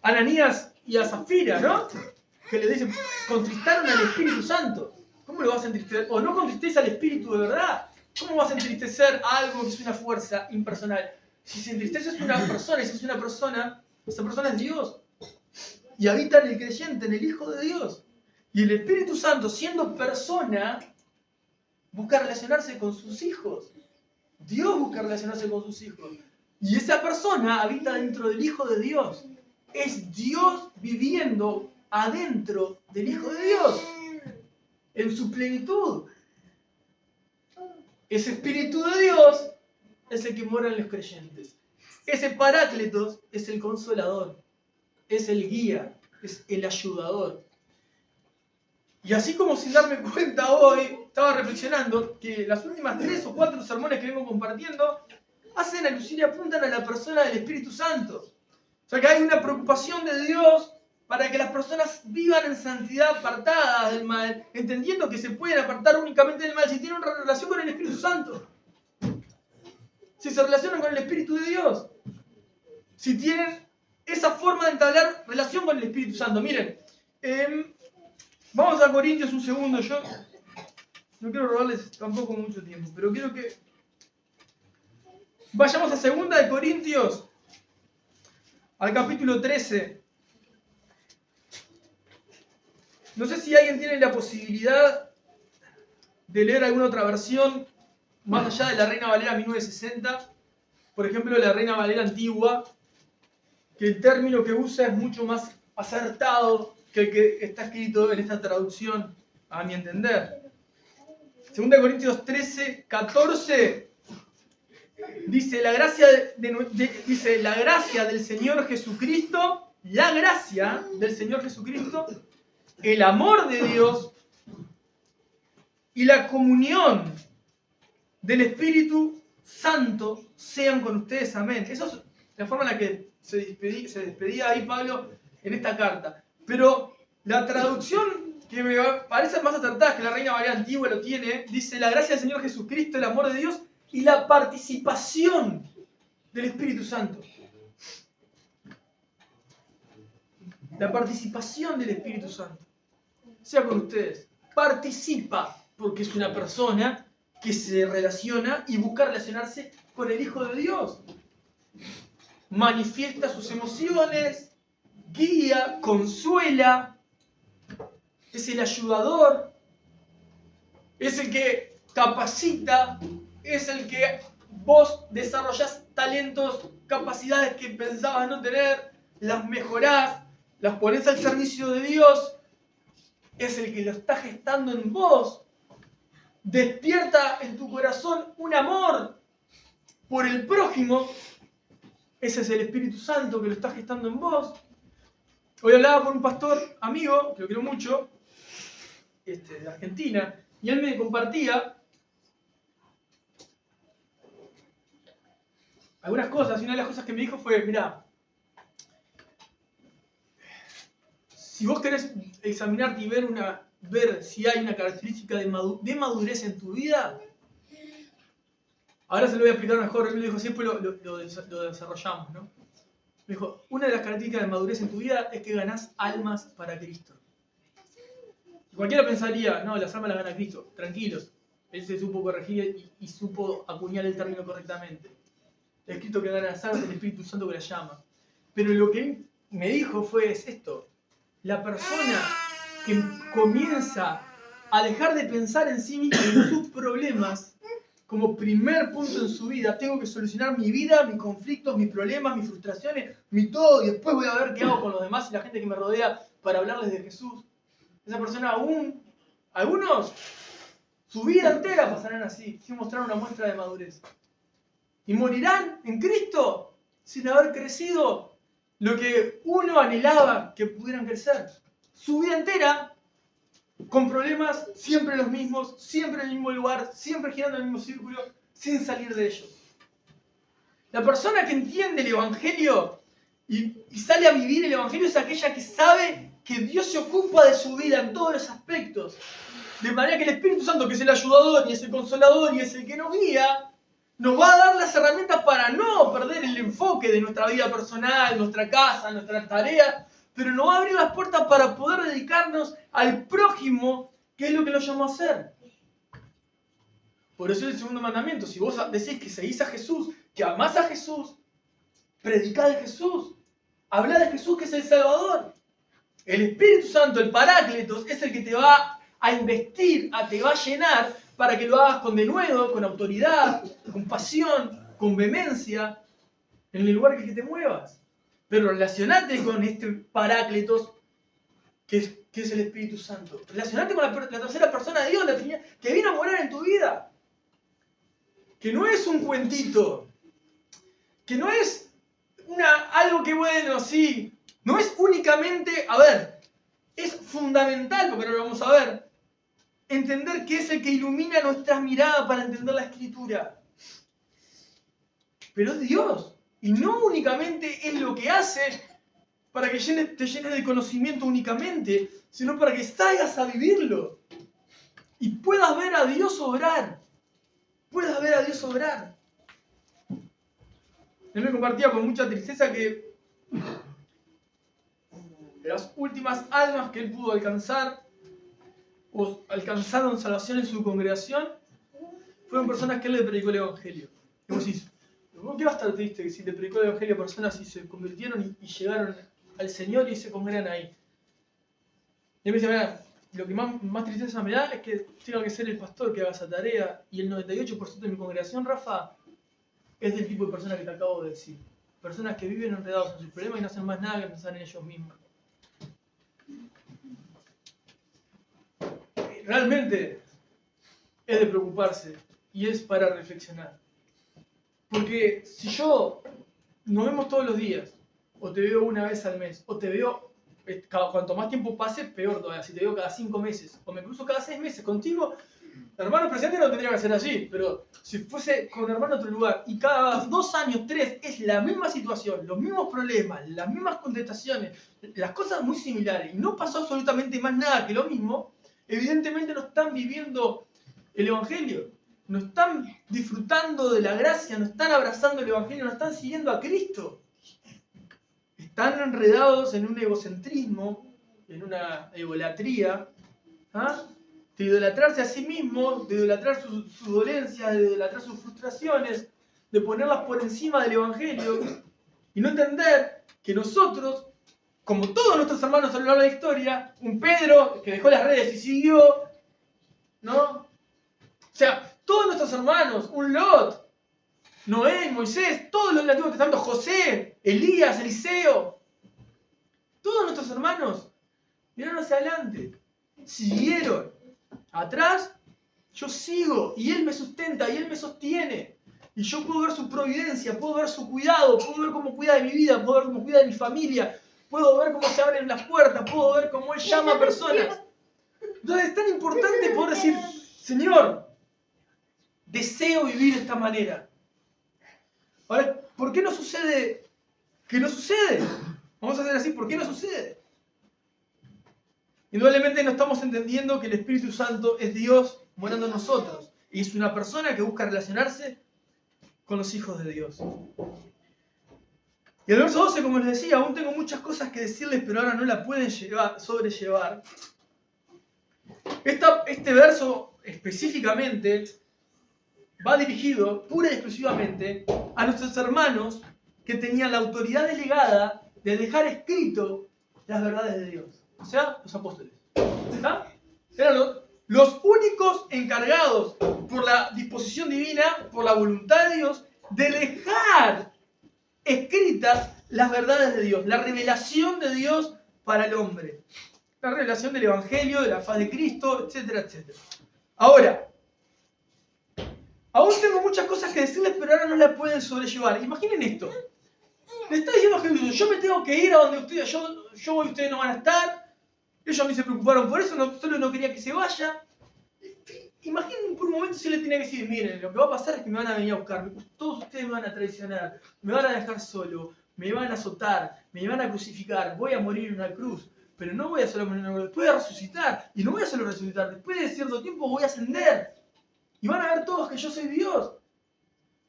Ananías y a Zafira, ¿no? Que le dicen, contristaron al Espíritu Santo. ¿Cómo lo vas a entristecer? O no contristéis al Espíritu de verdad. ¿Cómo vas a entristecer algo que es una fuerza impersonal? Si se entristece es una persona, y si es una persona, esa persona es Dios. Y habita en el creyente, en el Hijo de Dios. Y el Espíritu Santo, siendo persona, busca relacionarse con sus hijos. Dios busca relacionarse con sus hijos. Y esa persona habita dentro del Hijo de Dios. Es Dios viviendo adentro del Hijo de Dios. En su plenitud. Ese Espíritu de Dios es el que mora en los creyentes. Ese Parácletos es el consolador. Es el guía. Es el ayudador. Y así como sin darme cuenta hoy, estaba reflexionando que las últimas 3 o 4 sermones que vengo compartiendo hacen alusión y apuntan a la persona del Espíritu Santo. O sea que hay una preocupación de Dios para que las personas vivan en santidad apartadas del mal, entendiendo que se pueden apartar únicamente del mal si tienen una relación con el Espíritu Santo. Si se relacionan con el Espíritu de Dios. Si tienen esa forma de entablar relación con el Espíritu Santo. Miren, vamos a Corintios un segundo. Yo no quiero robarles tampoco mucho tiempo, pero quiero que vayamos a 2 de Corintios, al capítulo 13. No sé si alguien tiene la posibilidad de leer alguna otra versión, más allá de la Reina Valera 1960. Por ejemplo, la Reina Valera antigua, que el término que usa es mucho más acertado que el que está escrito en esta traducción, a mi entender. 2 Corintios 13, 14, dice la gracia dice la gracia del Señor Jesucristo, la gracia del Señor Jesucristo, el amor de Dios y la comunión del Espíritu Santo sean con ustedes. Amén. Esa es la forma en la que se despedía ahí Pablo en esta carta. Pero la traducción que me parece más acertada, que la Reina Valera antigua lo tiene, dice la gracia del Señor Jesucristo, el amor de Dios y la participación del Espíritu Santo. La participación del Espíritu Santo sea con ustedes. Participa, porque es una persona que se relaciona y busca relacionarse con el Hijo de Dios. Manifiesta sus emociones, guía, consuela, es el ayudador, es el que capacita, es el que vos desarrollás talentos, capacidades que pensabas no tener, las mejorás, las ponés al servicio de Dios, es el que lo está gestando en vos, despierta en tu corazón un amor por el prójimo. Ese es el Espíritu Santo que lo está gestando en vos. Hoy hablaba con un pastor amigo, que lo quiero mucho, de Argentina, y él me compartía algunas cosas, y una de las cosas que me dijo fue, mirá, si vos querés examinarte y ver si hay una característica de madurez en tu vida, ahora se lo voy a explicar mejor, él me dijo, siempre lo desarrollamos, ¿no? Me dijo, una de las características de madurez en tu vida es que ganás almas para Cristo. Y cualquiera pensaría, no, las almas las gana Cristo. Tranquilos, él se supo corregir y supo acuñar el término correctamente. El Cristo que gana las almas es el Espíritu Santo que las llama. Pero lo que él me dijo es esto. La persona que comienza a dejar de pensar en sí misma, en sus problemas, como primer punto en su vida, tengo que solucionar mi vida, mis conflictos, mis problemas, mis frustraciones, mi todo, y después voy a ver qué hago con los demás y la gente que me rodea para hablarles de Jesús. Esa persona algunos, su vida entera pasarán así, sin mostrar una muestra de madurez. y morirán en Cristo sin haber crecido lo que uno anhelaba que pudieran crecer. Su vida entera con problemas siempre los mismos, siempre en el mismo lugar, siempre girando en el mismo círculo, sin salir de ellos. La persona que entiende el Evangelio y sale a vivir el Evangelio es aquella que sabe que Dios se ocupa de su vida en todos los aspectos. De manera que el Espíritu Santo, que es el ayudador y es el consolador y es el que nos guía, nos va a dar las herramientas para no perder el enfoque de nuestra vida personal, nuestra casa, nuestras tareas, pero nos va a abrir las puertas para poder dedicarnos al prójimo, que es lo que nos llamó a hacer. Por eso es el segundo mandamiento. Si vos decís que seguís a Jesús, que amás a Jesús, predicá de Jesús, hablá de Jesús, que es el Salvador. El Espíritu Santo, el Paráclitos, es el que te va a investir, te va a llenar para que lo hagas con denuedo, con autoridad, con pasión, con vehemencia, en el lugar que te muevas. Pero relacionate con este Paráclitos, que es el Espíritu Santo. Relacionate con la tercera persona de Dios, la Trinidad, que vino a morar en tu vida. Que no es un cuentito. Que no es algo que bueno, sí. No es únicamente, es fundamental, porque ahora lo vamos a ver, entender que es el que ilumina nuestras miradas para entender la Escritura. Pero es Dios. Y no únicamente es lo que hace para que te llenes de conocimiento únicamente, sino para que salgas a vivirlo. Y puedas ver a Dios obrar. Puedas ver a Dios obrar. Él me compartía con mucha tristeza que las últimas almas que él pudo alcanzar, o alcanzaron salvación en su congregación, fueron personas que él le predicó el Evangelio. Y vos decís, ¿por qué va a estar triste que si le predicó el Evangelio a personas y se convirtieron y llegaron al Señor y se congregan ahí? Y él me dice, mira, lo que más tristeza me da es que tenga que ser el pastor que haga esa tarea, y el 98% de mi congregación, Rafa, es del tipo de personas que te acabo de decir. Personas que viven enredados en sus problemas y no hacen más nada que pensar en ellos mismos. Realmente es de preocuparse y es para reflexionar. Porque si nos vemos todos los días, o te veo una vez al mes, o te veo, cuanto más tiempo pase, peor todavía, si te veo cada 5 meses, o me cruzo cada 6 meses contigo, hermano presente no tendría que ser así, pero si fuese con hermano en otro lugar, y cada 2 años, 3, es la misma situación, los mismos problemas, las mismas contestaciones, las cosas muy similares, y no pasó absolutamente más nada que lo mismo, evidentemente no están viviendo el Evangelio, no están disfrutando de la gracia, no están abrazando el Evangelio, no están siguiendo a Cristo. Están enredados en un egocentrismo, en una egolatría, de idolatrarse a sí mismos, de idolatrar sus dolencias, de idolatrar sus frustraciones, de ponerlas por encima del Evangelio, y no entender que nosotros, como todos nuestros hermanos a lo largo de la historia, un Pedro que dejó las redes y siguió, ¿no? O sea, todos nuestros hermanos, un Lot, Noé, Moisés, todos los del Antiguo Testamento, José, Elías, Eliseo, todos nuestros hermanos miraron hacia adelante, siguieron. Atrás, yo sigo y Él me sustenta y Él me sostiene. Y yo puedo ver su providencia, puedo ver su cuidado, puedo ver cómo cuida de mi vida, puedo ver cómo cuida de mi familia, puedo ver cómo se abren las puertas, puedo ver cómo Él llama a personas. Entonces es tan importante poder decir, Señor, deseo vivir de esta manera. Ahora, ¿por qué no sucede que no sucede? Vamos a hacer así, ¿por qué no sucede? Indudablemente no estamos entendiendo que el Espíritu Santo es Dios morando en nosotros. Y es una persona que busca relacionarse con los hijos de Dios. Y el verso 12, como les decía, aún tengo muchas cosas que decirles, pero ahora no la pueden sobrellevar. Este verso específicamente va dirigido pura y exclusivamente a nuestros hermanos que tenían la autoridad delegada de dejar escrito las verdades de Dios. O sea, los apóstoles. ¿Está? Eran los únicos encargados por la disposición divina, por la voluntad de Dios, de dejar escritas las verdades de Dios, la revelación de Dios para el hombre. La revelación del Evangelio, de la faz de Cristo, etcétera, etcétera. Ahora, aún tengo muchas cosas que decirles, pero ahora no las pueden sobrellevar. Imaginen esto. Le está diciendo a Jesús, yo me tengo que ir a donde ustedes, yo voy, ustedes no van a estar. Ellos a mí se preocuparon por eso, solo no quería que se vaya. Imaginen por un momento si le tenía que decir, miren, lo que va a pasar es que me van a venir a buscar, todos ustedes me van a traicionar, me van a dejar solo, me van a azotar, me van a crucificar, voy a morir en una cruz, pero no voy a solo morir en una cruz, voy a resucitar, y no voy a solo resucitar, después de cierto tiempo voy a ascender, y van a ver todos que yo soy Dios.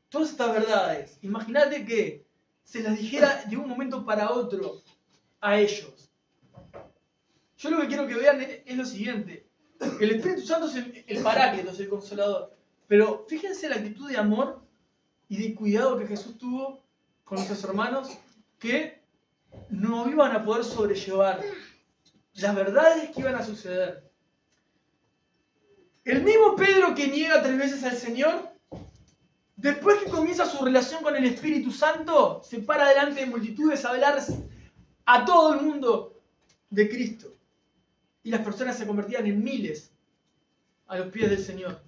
Todas estas verdades, imagínate que se las dijera de un momento para otro a ellos. Yo lo que quiero que vean es lo siguiente. El Espíritu Santo es el Paráclito, es el Consolador. Pero fíjense la actitud de amor y de cuidado que Jesús tuvo con nuestros hermanos que no iban a poder sobrellevar las verdades que iban a suceder. El mismo Pedro que niega 3 veces al Señor, después que comienza su relación con el Espíritu Santo, se para delante de multitudes a hablar a todo el mundo de Cristo. Y las personas se convertían en miles a los pies del Señor.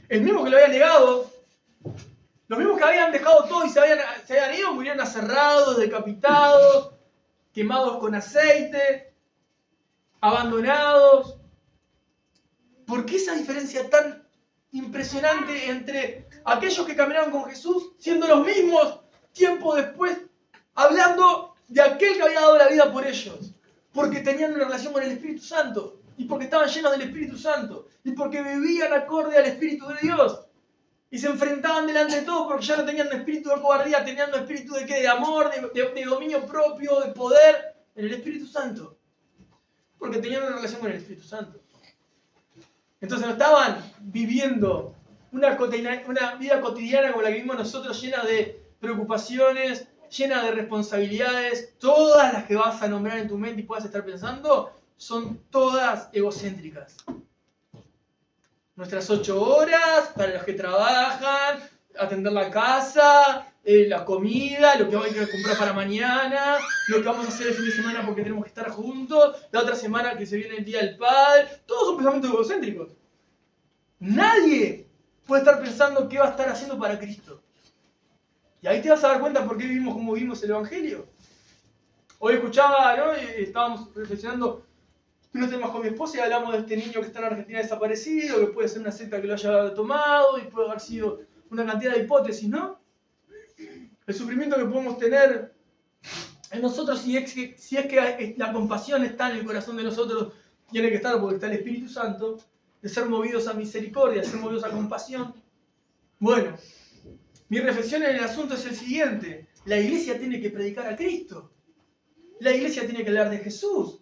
El mismo que lo había negado, los mismos que habían dejado todo y se habían ido, murieron aserrados, decapitados, quemados con aceite, abandonados. ¿Por qué esa diferencia tan impresionante entre aquellos que caminaron con Jesús, siendo los mismos tiempo después, hablando de aquel que había dado la vida por ellos? Porque tenían una relación con el Espíritu Santo, y porque estaban llenos del Espíritu Santo, y porque vivían acorde al Espíritu de Dios, y se enfrentaban delante de todo porque ya no tenían un espíritu de cobardía, tenían un espíritu de ¿qué? De amor, de dominio propio, de poder, en el Espíritu Santo, porque tenían una relación con el Espíritu Santo. Entonces no estaban viviendo una vida cotidiana como la que vivimos nosotros, llena de preocupaciones, llena de responsabilidades. Todas las que vas a nombrar en tu mente y puedas estar pensando son todas egocéntricas. Nuestras 8 horas para los que trabajan, atender la casa, la comida, lo que hay que comprar para mañana, lo que vamos a hacer el fin de semana porque tenemos que estar juntos, la otra semana que se viene el Día del Padre. Todos son pensamientos egocéntricos. Nadie puede estar pensando qué va a estar haciendo para Cristo. Y ahí te vas a dar cuenta por qué vivimos como vivimos el Evangelio. Hoy escuchaba, ¿no? Estábamos reflexionando unos temas con mi esposa y hablamos de este niño que está en Argentina desaparecido, que puede ser una secta que lo haya tomado y puede haber sido una cantidad de hipótesis, ¿no? El sufrimiento que podemos tener en nosotros, si es que la compasión está en el corazón de nosotros, tiene que estar porque está el Espíritu Santo, de ser movidos a misericordia, de ser movidos a compasión. Bueno, mi reflexión en el asunto es el siguiente. La iglesia tiene que predicar a Cristo. La iglesia tiene que hablar de Jesús.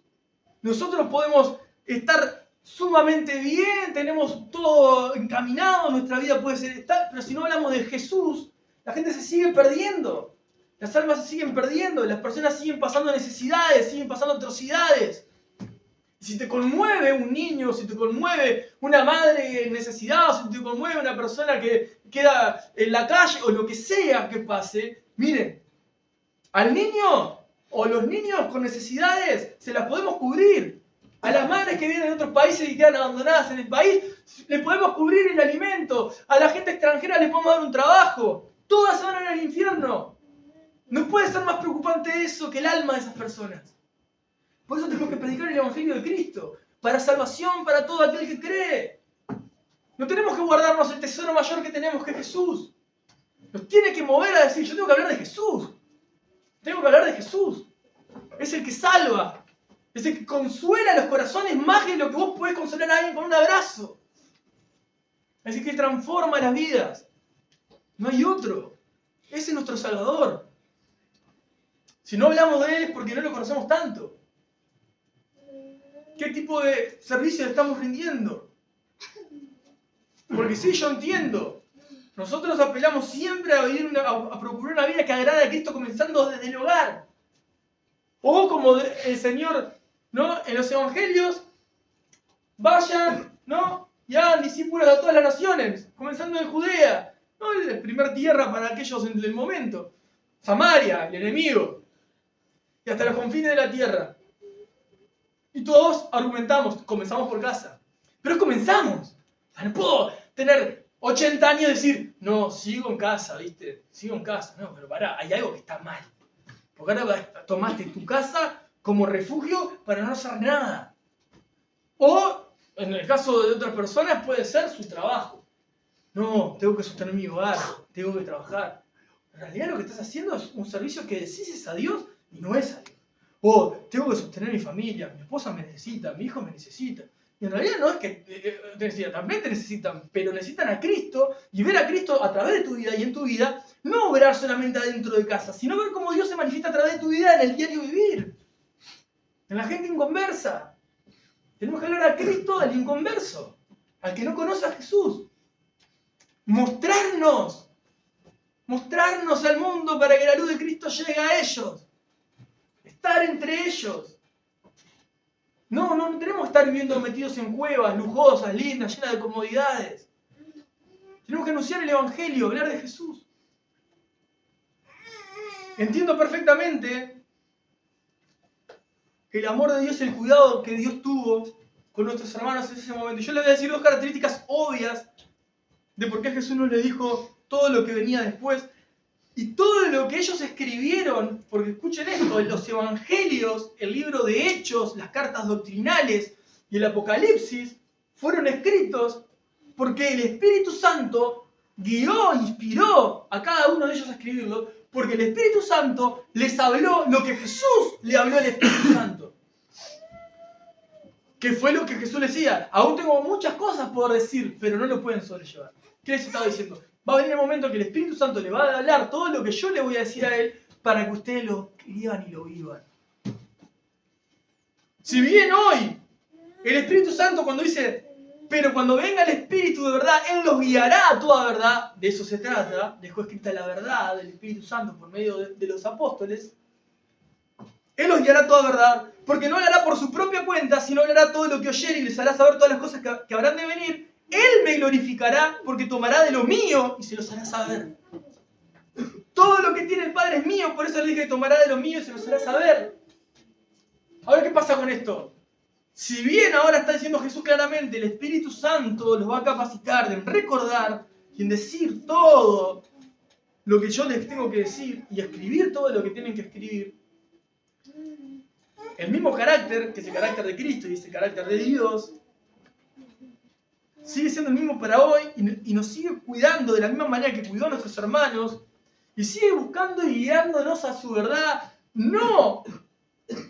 Nosotros podemos estar sumamente bien, tenemos todo encaminado, nuestra vida puede ser tal, pero si no hablamos de Jesús, la gente se sigue perdiendo. Las almas se siguen perdiendo, las personas siguen pasando necesidades, siguen pasando atrocidades. Si te conmueve un niño, si te conmueve una madre en necesidad, o si te conmueve una persona que queda en la calle, o lo que sea que pase, miren, al niño o los niños con necesidades se las podemos cubrir. A las madres que vienen de otros países y quedan abandonadas en el país, les podemos cubrir el alimento. A la gente extranjera les podemos dar un trabajo. Todas se van a ir al infierno. No puede ser más preocupante eso que el alma de esas personas. Por eso tenemos que predicar el Evangelio de Cristo, para salvación para todo aquel que cree. No tenemos que guardarnos el tesoro mayor que tenemos, que es Jesús. Nos tiene que mover a decir, yo tengo que hablar de Jesús. Tengo que hablar de Jesús. Es el que salva. Es el que consuela los corazones más que lo que vos podés consolar a alguien con un abrazo. Es el que transforma las vidas. No hay otro. Ese es nuestro Salvador. Si no hablamos de Él es porque no lo conocemos tanto. ¿Qué tipo de servicio le estamos rindiendo? Porque sí, yo entiendo. Nosotros apelamos siempre a procurar una vida que agrade a Cristo, comenzando desde el hogar. O como el Señor, ¿no? En los evangelios, vayan, ¿no? Y hagan discípulos a todas las naciones, comenzando en Judea, ¿no? La primera tierra para aquellos en el momento. Samaria, el enemigo. Y hasta los confines de la tierra. Y todos argumentamos, comenzamos por casa. Pero comenzamos. No puedo tener 80 años decir, no, sigo en casa, ¿viste? Sigo en casa. No, pero pará, hay algo que está mal. Porque ahora tomaste tu casa como refugio para no hacer nada. O, en el caso de otras personas, puede ser su trabajo. No, tengo que sostener mi hogar, tengo que trabajar. En realidad lo que estás haciendo es un servicio que decís es a Dios y no es a Dios. O tengo que sostener mi familia, mi esposa me necesita, mi hijo me necesita. Y en realidad no es que te necesitan, también te necesitan, pero necesitan a Cristo y ver a Cristo a través de tu vida y en tu vida, no obrar solamente adentro de casa, sino ver cómo Dios se manifiesta a través de tu vida en el diario vivir, en la gente inconversa. Tenemos que hablar a Cristo al inconverso, al que no conoce a Jesús. Mostrarnos al mundo para que la luz de Cristo llegue a ellos. Estar entre ellos. No tenemos que estar viviendo metidos en cuevas lujosas, lindas, llenas de comodidades. Tenemos que anunciar el Evangelio, hablar de Jesús. Entiendo perfectamente que el amor de Dios y el cuidado que Dios tuvo con nuestros hermanos en ese momento. Yo les voy a decir dos características obvias de por qué Jesús no le dijo todo lo que venía después. Y todo lo que ellos escribieron, porque escuchen esto, los evangelios, el libro de Hechos, las cartas doctrinales y el Apocalipsis, fueron escritos porque el Espíritu Santo guió, inspiró a cada uno de ellos a escribirlo, porque el Espíritu Santo les habló lo que Jesús le habló al Espíritu Santo. Que fue lo que Jesús les decía, aún tengo muchas cosas por decir, pero no lo pueden sobrellevar. ¿Qué les estaba diciendo? Va a venir el momento que el Espíritu Santo le va a hablar todo lo que yo le voy a decir a él para que ustedes lo vivan y lo vivan. Si bien hoy el Espíritu Santo cuando dice, pero cuando venga el Espíritu de verdad, Él los guiará a toda verdad, de eso se trata, dejó escrita la verdad del Espíritu Santo por medio de los apóstoles, Él los guiará a toda verdad, porque no hablará por su propia cuenta, sino hablará todo lo que oyere y les hará saber todas las cosas que habrán de venir. Él me glorificará porque tomará de lo mío y se los hará saber. Todo lo que tiene el Padre es mío, por eso le dije que tomará de lo mío y se los hará saber. Ahora, ¿qué pasa con esto? Si bien ahora está diciendo Jesús claramente, el Espíritu Santo los va a capacitar en recordar y en decir todo lo que yo les tengo que decir y escribir todo lo que tienen que escribir, el mismo carácter, que es el carácter de Cristo y es el carácter de Dios, sigue siendo el mismo para hoy y nos sigue cuidando de la misma manera que cuidó a nuestros hermanos y sigue buscando y guiándonos a su verdad, no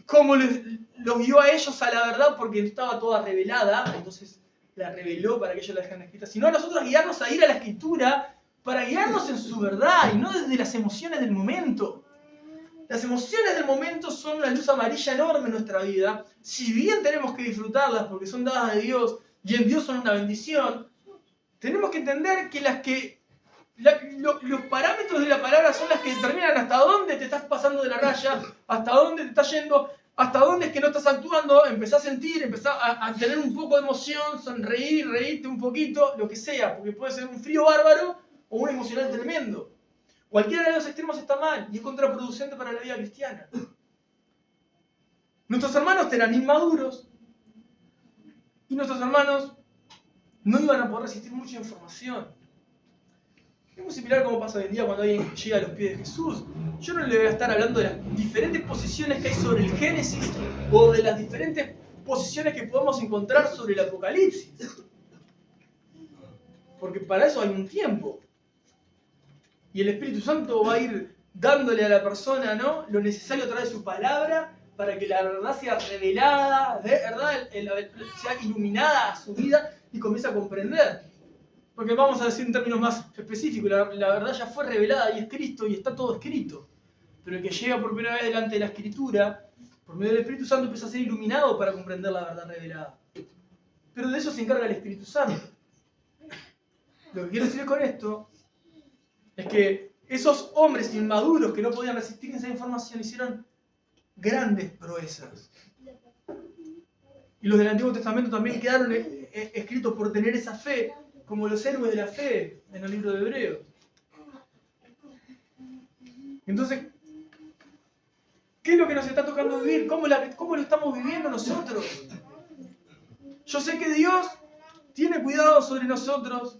como los guió a ellos a la verdad porque estaba toda revelada, entonces la reveló para que ellos la dejaran escrita, sino a nosotros guiarnos a ir a la Escritura para guiarnos en su verdad y no desde las emociones del momento. Las emociones del momento son una luz amarilla enorme en nuestra vida, si bien tenemos que disfrutarlas porque son dadas de Dios y en Dios son una bendición, tenemos que entender que los parámetros de la palabra son las que determinan hasta dónde te estás pasando de la raya, hasta dónde te estás yendo, hasta dónde es que no estás actuando, empezás a sentir, empezás a tener un poco de emoción, sonreír, reírte un poquito, lo que sea, porque puede ser un frío bárbaro o un emocional tremendo. Cualquiera de los extremos está mal y es contraproducente para la vida cristiana. Nuestros hermanos eran inmaduros y nuestros hermanos no iban a poder resistir mucha información. Es muy similar como pasa hoy en día cuando alguien llega a los pies de Jesús. Yo no le voy a estar hablando de las diferentes posiciones que hay sobre el Génesis o de las diferentes posiciones que podemos encontrar sobre el Apocalipsis. Porque para eso hay un tiempo. Y el Espíritu Santo va a ir dándole a la persona, ¿no?, lo necesario a través de su palabra para que la verdad sea revelada, ¿verdad? Sea iluminada a su vida y comience a comprender. Porque vamos a decir en términos más específicos, la verdad ya fue revelada y es Cristo y está todo escrito. Pero el que llega por primera vez delante de la Escritura, por medio del Espíritu Santo, empieza a ser iluminado para comprender la verdad revelada. Pero de eso se encarga el Espíritu Santo. Lo que quiero decir con esto es que esos hombres inmaduros que no podían resistir esa información hicieron grandes proezas. Y los del Antiguo Testamento también quedaron escritos por tener esa fe, como los héroes de la fe en el libro de Hebreos. Entonces, ¿qué es lo que nos está tocando vivir? ¿Cómo lo estamos viviendo nosotros? Yo sé que Dios tiene cuidado sobre nosotros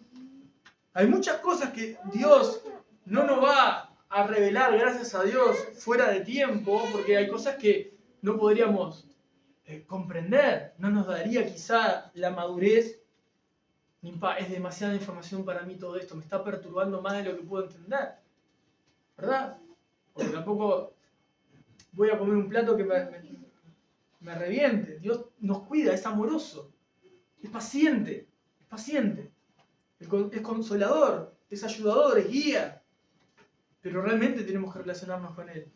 Hay muchas cosas que Dios no nos va a revelar, gracias a Dios, fuera de tiempo, porque hay cosas que no podríamos comprender, no nos daría quizá la madurez. Es demasiada información para mí todo esto, me está perturbando más de lo que puedo entender, ¿verdad? Porque tampoco voy a comer un plato que me reviente. Dios nos cuida, es amoroso, es paciente, es consolador, es ayudador, es guía, pero realmente tenemos que relacionarnos con Él.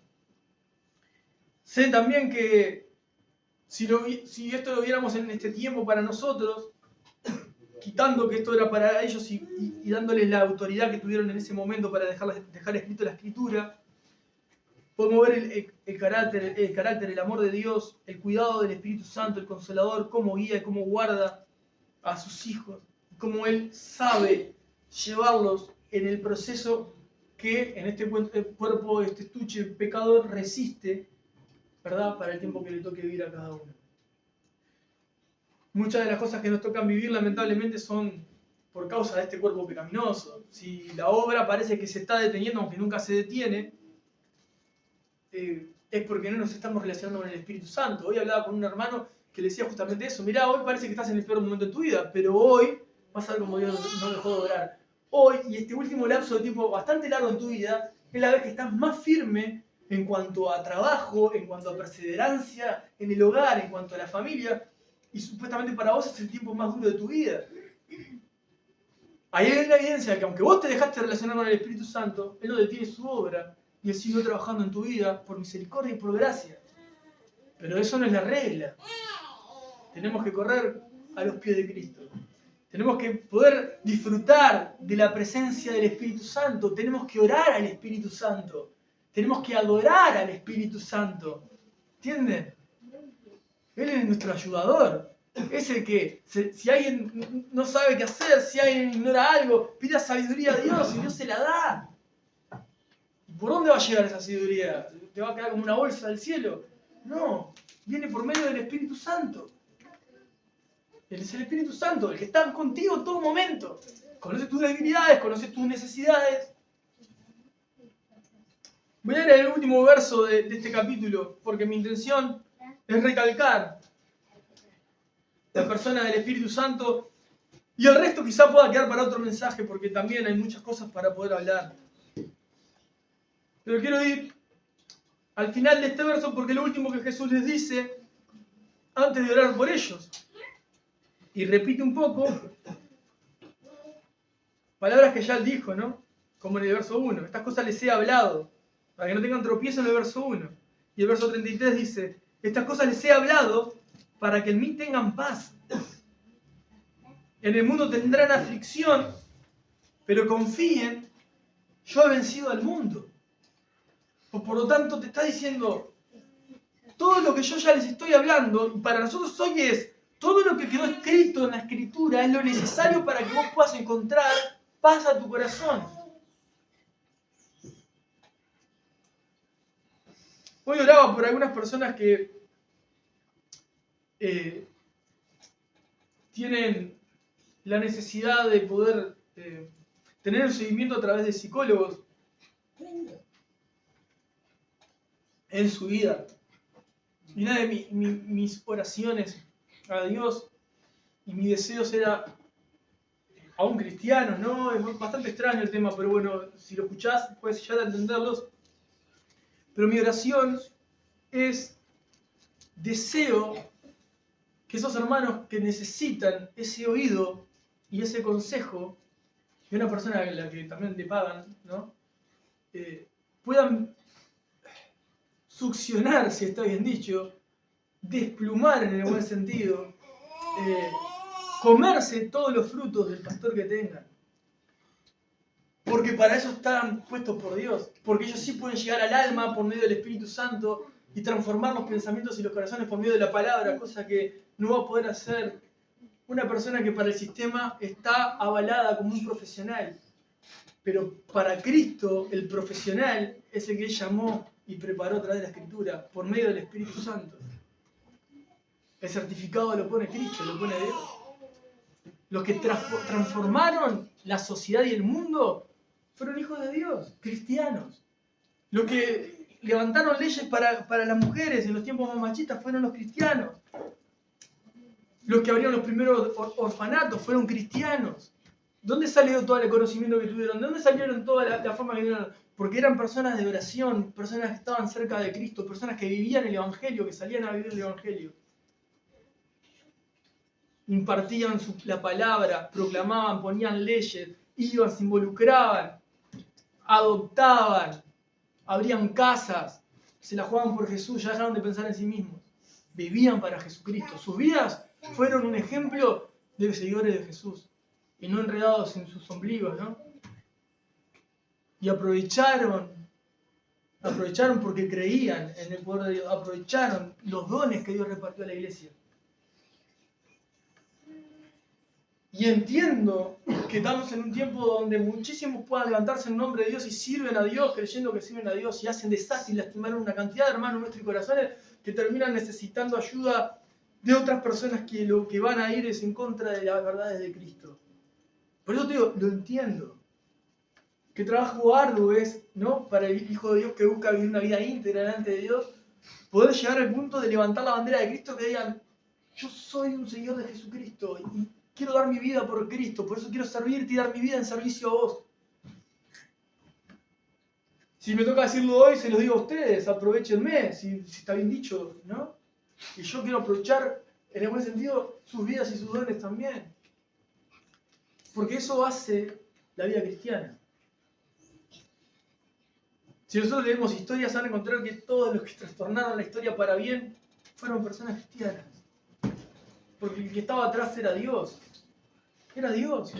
Sé también que si esto lo viéramos en este tiempo para nosotros, quitando que esto era para ellos y dándoles la autoridad que tuvieron en ese momento para dejar escrito la Escritura, podemos ver el carácter, el amor de Dios, el cuidado del Espíritu Santo, el Consolador, cómo guía y cómo guarda a sus hijos, cómo Él sabe llevarlos en el proceso que en este cuerpo, este estuche pecador resiste, ¿verdad?, para el tiempo que le toque vivir a cada uno. Muchas de las cosas que nos tocan vivir, lamentablemente, son por causa de este cuerpo pecaminoso. Si la obra parece que se está deteniendo, aunque nunca se detiene, es porque no nos estamos relacionando con el Espíritu Santo. Hoy hablaba con un hermano que le decía justamente eso. Mirá, hoy parece que estás en el peor momento de tu vida, pero hoy vas a ver cómo Dios no dejó de obrar. Hoy, y este último lapso de tiempo bastante largo en tu vida, es la vez que estás más firme en cuanto a trabajo, en cuanto a perseverancia en el hogar, en cuanto a la familia, y supuestamente para vos es el tiempo más duro de tu vida. Ahí hay una evidencia de que aunque vos te dejaste relacionar con el Espíritu Santo, Él no detiene su obra y Él sigue trabajando en tu vida por misericordia y por gracia. Pero eso no es la regla. Tenemos que correr a los pies de Cristo. Tenemos que poder disfrutar de la presencia del Espíritu Santo. Tenemos que orar al Espíritu Santo. Tenemos que adorar al Espíritu Santo. ¿Entienden? Él es nuestro ayudador. Es el que, si alguien no sabe qué hacer, si alguien ignora algo, pida sabiduría a Dios y Dios se la da. ¿Y por dónde va a llegar esa sabiduría? ¿Te va a quedar como una bolsa del cielo? No, viene por medio del Espíritu Santo. Él es el Espíritu Santo, el que está contigo en todo momento. Conoce tus debilidades, conoce tus necesidades. Voy a leer el último verso de este capítulo, porque mi intención es recalcar la persona del Espíritu Santo, y el resto quizá pueda quedar para otro mensaje, porque también hay muchas cosas para poder hablar. Pero quiero ir al final de este verso, porque es lo último que Jesús les dice antes de orar por ellos. Y repite un poco palabras que ya él dijo, ¿no? Como en el verso 1. Estas cosas les he hablado, para que no tengan tropiezo en el verso 1. Y el verso 33 dice, estas cosas les he hablado para que en mí tengan paz. En el mundo tendrán aflicción, pero confíen, yo he vencido al mundo. Por lo tanto, te está diciendo, todo lo que yo ya les estoy hablando, y para nosotros hoy es, todo lo que quedó escrito en la Escritura es lo necesario para que vos puedas encontrar paz a tu corazón. Hoy oraba por algunas personas que tienen la necesidad de poder tener un seguimiento a través de psicólogos en su vida. Y una de mis oraciones a Dios y mis deseos era a un cristiano, ¿no? Es bastante extraño el tema, pero bueno, si lo escuchás puedes llegar a entenderlos. Pero mi oración es deseo que esos hermanos que necesitan ese oído y ese consejo de una persona a la que también te pagan, ¿no? Puedan succionar, si está bien dicho, desplumar en el buen sentido, comerse todos los frutos del pastor que tengan. Porque para eso están puestos por Dios. Porque ellos sí pueden llegar al alma por medio del Espíritu Santo y transformar los pensamientos y los corazones por medio de la palabra, cosa que no va a poder hacer una persona que para el sistema está avalada como un profesional. Pero para Cristo, el profesional es el que Él llamó y preparó a través de la Escritura, por medio del Espíritu Santo. El certificado lo pone Cristo, lo pone Dios. los que transformaron la sociedad y el mundo, fueron hijos de Dios, cristianos. Los que levantaron leyes para las mujeres en los tiempos más machistas fueron los cristianos. Los que abrieron los primeros orfanatos fueron cristianos. ¿Dónde salió todo el conocimiento que tuvieron? ¿De dónde salieron toda la forma que tuvieron? Porque eran personas de oración, personas que estaban cerca de Cristo, personas que vivían el Evangelio, que salían a vivir el Evangelio. Impartían la palabra, proclamaban, ponían leyes, iban, se involucraban, adoptaban, abrían casas, se la jugaban por Jesús, ya dejaron de pensar en sí mismos. Vivían para Jesucristo. Sus vidas fueron un ejemplo de seguidores de Jesús y no enredados en sus ombligos, ¿no? Y aprovecharon porque creían en el poder de Dios, aprovecharon los dones que Dios repartió a la iglesia. Y entiendo que estamos en un tiempo donde muchísimos puedan levantarse en nombre de Dios y sirven a Dios, creyendo que sirven a Dios, y hacen desastres y lastimaron una cantidad de hermanos nuestros y corazones que terminan necesitando ayuda de otras personas que lo que van a ir es en contra de las verdades de Cristo. Por eso te digo, lo entiendo. Qué trabajo arduo es, ¿no?, para el Hijo de Dios que busca vivir una vida íntegra delante de Dios, poder llegar al punto de levantar la bandera de Cristo, que digan, yo soy un seguidor de Jesucristo y quiero dar mi vida por Cristo, por eso quiero servirte y dar mi vida en servicio a vos. Si me toca decirlo hoy, se los digo a ustedes, aprovechenme, si está bien dicho, ¿no? Y yo quiero aprovechar, en el buen sentido, sus vidas y sus dones también. Porque eso hace la vida cristiana. Si nosotros leemos historias, van a encontrar que todos los que trastornaron la historia para bien fueron personas cristianas. Porque el que estaba atrás era Dios. Era Dios.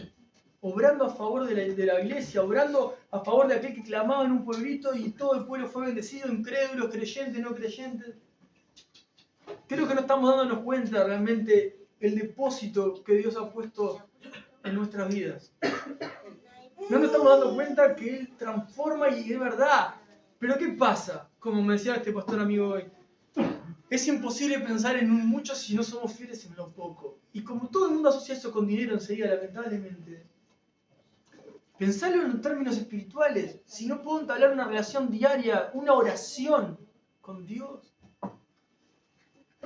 Obrando a favor de la iglesia, obrando a favor de aquel que clamaba en un pueblito y todo el pueblo fue bendecido, incrédulos, creyentes, no creyentes. Creo que no estamos dándonos cuenta realmente el depósito que Dios ha puesto en nuestras vidas. No nos estamos dando cuenta que Él transforma y es verdad. Pero ¿qué pasa? Como me decía este pastor amigo hoy, es imposible pensar en un mucho si no somos fieles en lo poco. Y como todo el mundo asocia eso con dinero enseguida, lamentablemente, pensarlo en términos espirituales. Si no puedo entablar una relación diaria, una oración con Dios,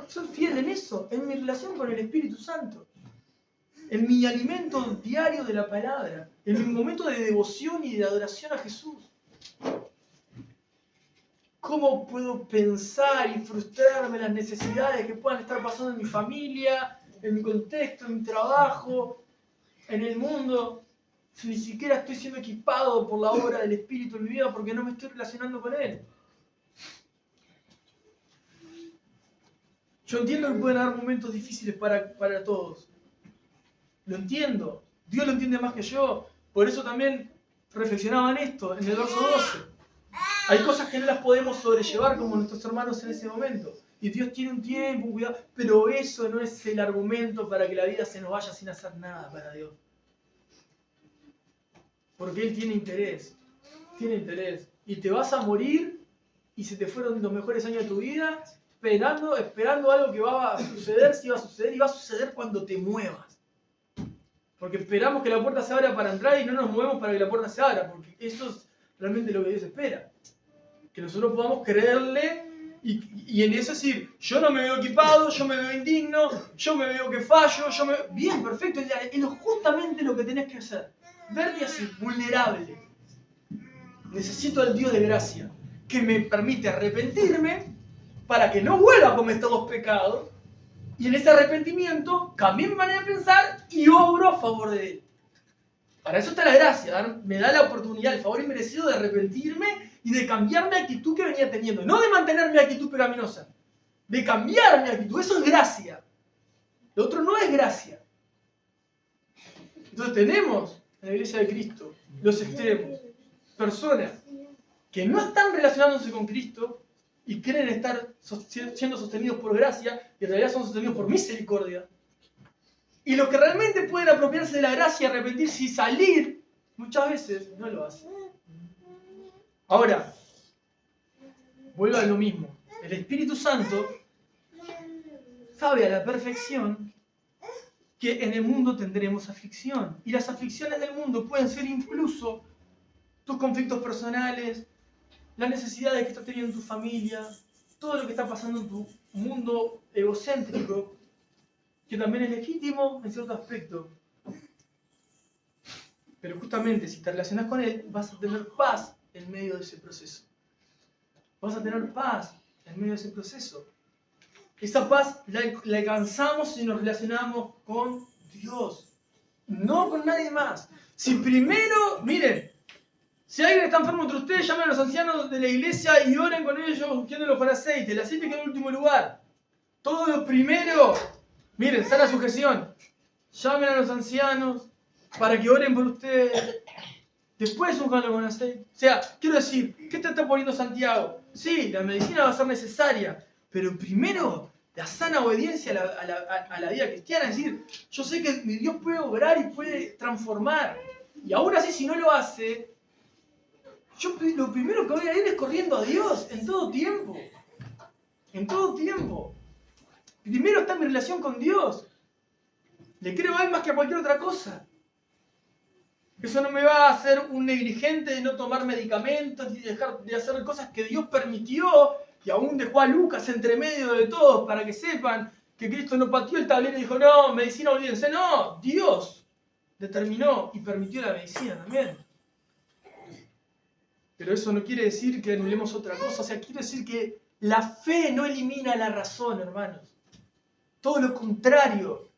soy fiel en eso, en mi relación con el Espíritu Santo, en mi alimento diario de la palabra, en mi momento de devoción y de adoración a Jesús. ¿Cómo puedo pensar y frustrarme las necesidades que puedan estar pasando en mi familia, en mi contexto, en mi trabajo, en el mundo, si ni siquiera estoy siendo equipado por la obra del Espíritu en mi vida porque no me estoy relacionando con Él? Yo entiendo que pueden haber momentos difíciles para todos. Lo entiendo. Dios lo entiende más que yo. Por eso también reflexionaba en esto, en el verso 12. Hay cosas que no las podemos sobrellevar como nuestros hermanos en ese momento. Y Dios tiene un tiempo, un cuidado. Pero eso no es el argumento para que la vida se nos vaya sin hacer nada para Dios. Porque Él tiene interés. Tiene interés. Y te vas a morir y se te fueron los mejores años de tu vida esperando algo que va a suceder, si va a suceder, y va a suceder cuando te muevas. Porque esperamos que la puerta se abra para entrar y no nos movemos para que la puerta se abra. Porque eso es realmente lo que Dios espera. Que nosotros podamos creerle y en eso decir, yo no me veo equipado, yo me veo indigno, yo me veo que fallo, bien, perfecto, es justamente lo que tenés que hacer. Verte así, vulnerable. Necesito al Dios de gracia, que me permite arrepentirme para que no vuelva a cometer los pecados, y en ese arrepentimiento cambie mi manera de pensar y obro a favor de Él. Para eso está la gracia, me da la oportunidad, el favor inmerecido de arrepentirme y de cambiar mi actitud que venía teniendo. No de mantener mi actitud pecaminosa, de cambiar mi actitud. Eso es gracia. Lo otro no es gracia. Entonces tenemos en la Iglesia de Cristo los extremos. Personas que no están relacionándose con Cristo y creen estar siendo sostenidos por gracia y en realidad son sostenidos por misericordia. Y los que realmente pueden apropiarse de la gracia, arrepentirse y salir, muchas veces no lo hacen. Ahora, vuelvo a lo mismo. El Espíritu Santo sabe a la perfección que en el mundo tendremos aflicción. Y las aflicciones del mundo pueden ser incluso tus conflictos personales, las necesidades que estás teniendo en tu familia, todo lo que está pasando en tu mundo egocéntrico, que también es legítimo en cierto aspecto. Pero justamente si te relacionas con Él, vas a tener paz en medio de ese proceso. Vas a tener paz en medio de ese proceso. Esa paz la alcanzamos si nos relacionamos con Dios, no con nadie más. Si primero, miren, si alguien está enfermo entre ustedes, llamen a los ancianos de la iglesia y oren con ellos ungiéndolos con aceite. El aceite queda en último lugar. Todo lo primero, miren, sana sujeción. Llamen a los ancianos para que oren por ustedes. Después unjanlo con aceite. O sea, quiero decir, ¿qué te está poniendo Santiago? Sí, la medicina va a ser necesaria, pero primero la sana obediencia a la vida cristiana. Es decir, yo sé que mi Dios puede obrar y puede transformar. Y aún así, si no lo hace, yo lo primero que voy a ir es corriendo a Dios en todo tiempo. En todo tiempo. Primero está mi relación con Dios. Le creo a Él más que a cualquier otra cosa. Eso no me va a hacer un negligente de no tomar medicamentos y dejar de hacer cosas que Dios permitió y aún dejó a Lucas entre medio de todos para que sepan que Cristo no pateó el tablero y dijo, no, medicina olvídense. No, Dios determinó y permitió la medicina también. Pero eso no quiere decir que anulemos otra cosa. O sea, quiere decir que la fe no elimina la razón, hermanos. Todo lo contrario.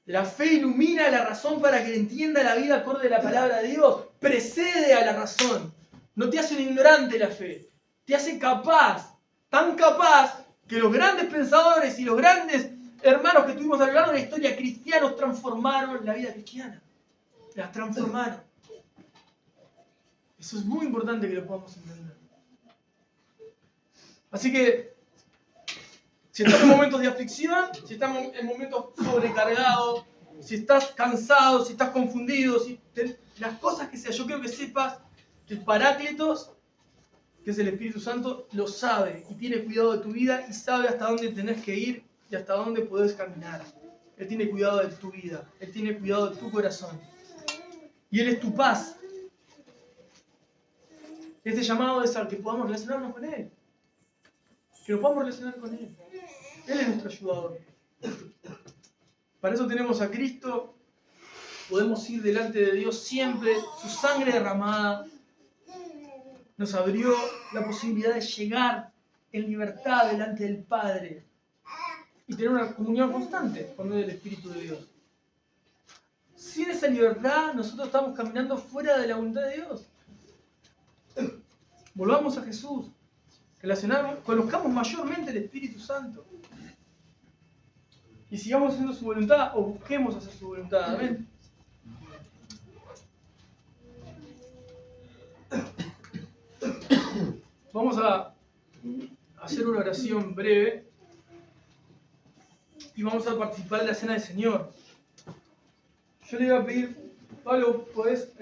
La fe ilumina la razón para que entienda la vida acorde a la palabra de Dios. Precede a la razón. No te hace un ignorante la fe. Te hace capaz. Tan capaz que los grandes pensadores y los grandes hermanos que tuvimos a lo largo de la historia cristianos transformaron la vida cristiana. Las transformaron. Eso es muy importante que lo podamos entender. Así que, si estás en momentos de aflicción, si estás en momentos sobrecargados, si estás cansado, si estás confundido, las cosas que sea, yo quiero que sepas que el Paráclitos, que es el Espíritu Santo, lo sabe y tiene cuidado de tu vida y sabe hasta dónde tenés que ir y hasta dónde podés caminar. Él tiene cuidado de tu vida, Él tiene cuidado de tu corazón. Y Él es tu paz. Este llamado es al que podamos relacionarnos con Él. Que nos podamos relacionar con Él. Él es nuestro ayudador. Para eso tenemos a Cristo. Podemos ir delante de Dios siempre. Su sangre derramada nos abrió la posibilidad de llegar en libertad delante del Padre y tener una comunión constante con medio del Espíritu de Dios. Sin esa libertad, nosotros estamos caminando fuera de la voluntad de Dios. Volvamos a Jesús. Conozcamos mayormente el Espíritu Santo. Y sigamos haciendo su voluntad o busquemos hacer su voluntad. Amén. Vamos a hacer una oración breve y vamos a participar de la cena del Señor. Yo le iba a pedir, Pablo, ¿podés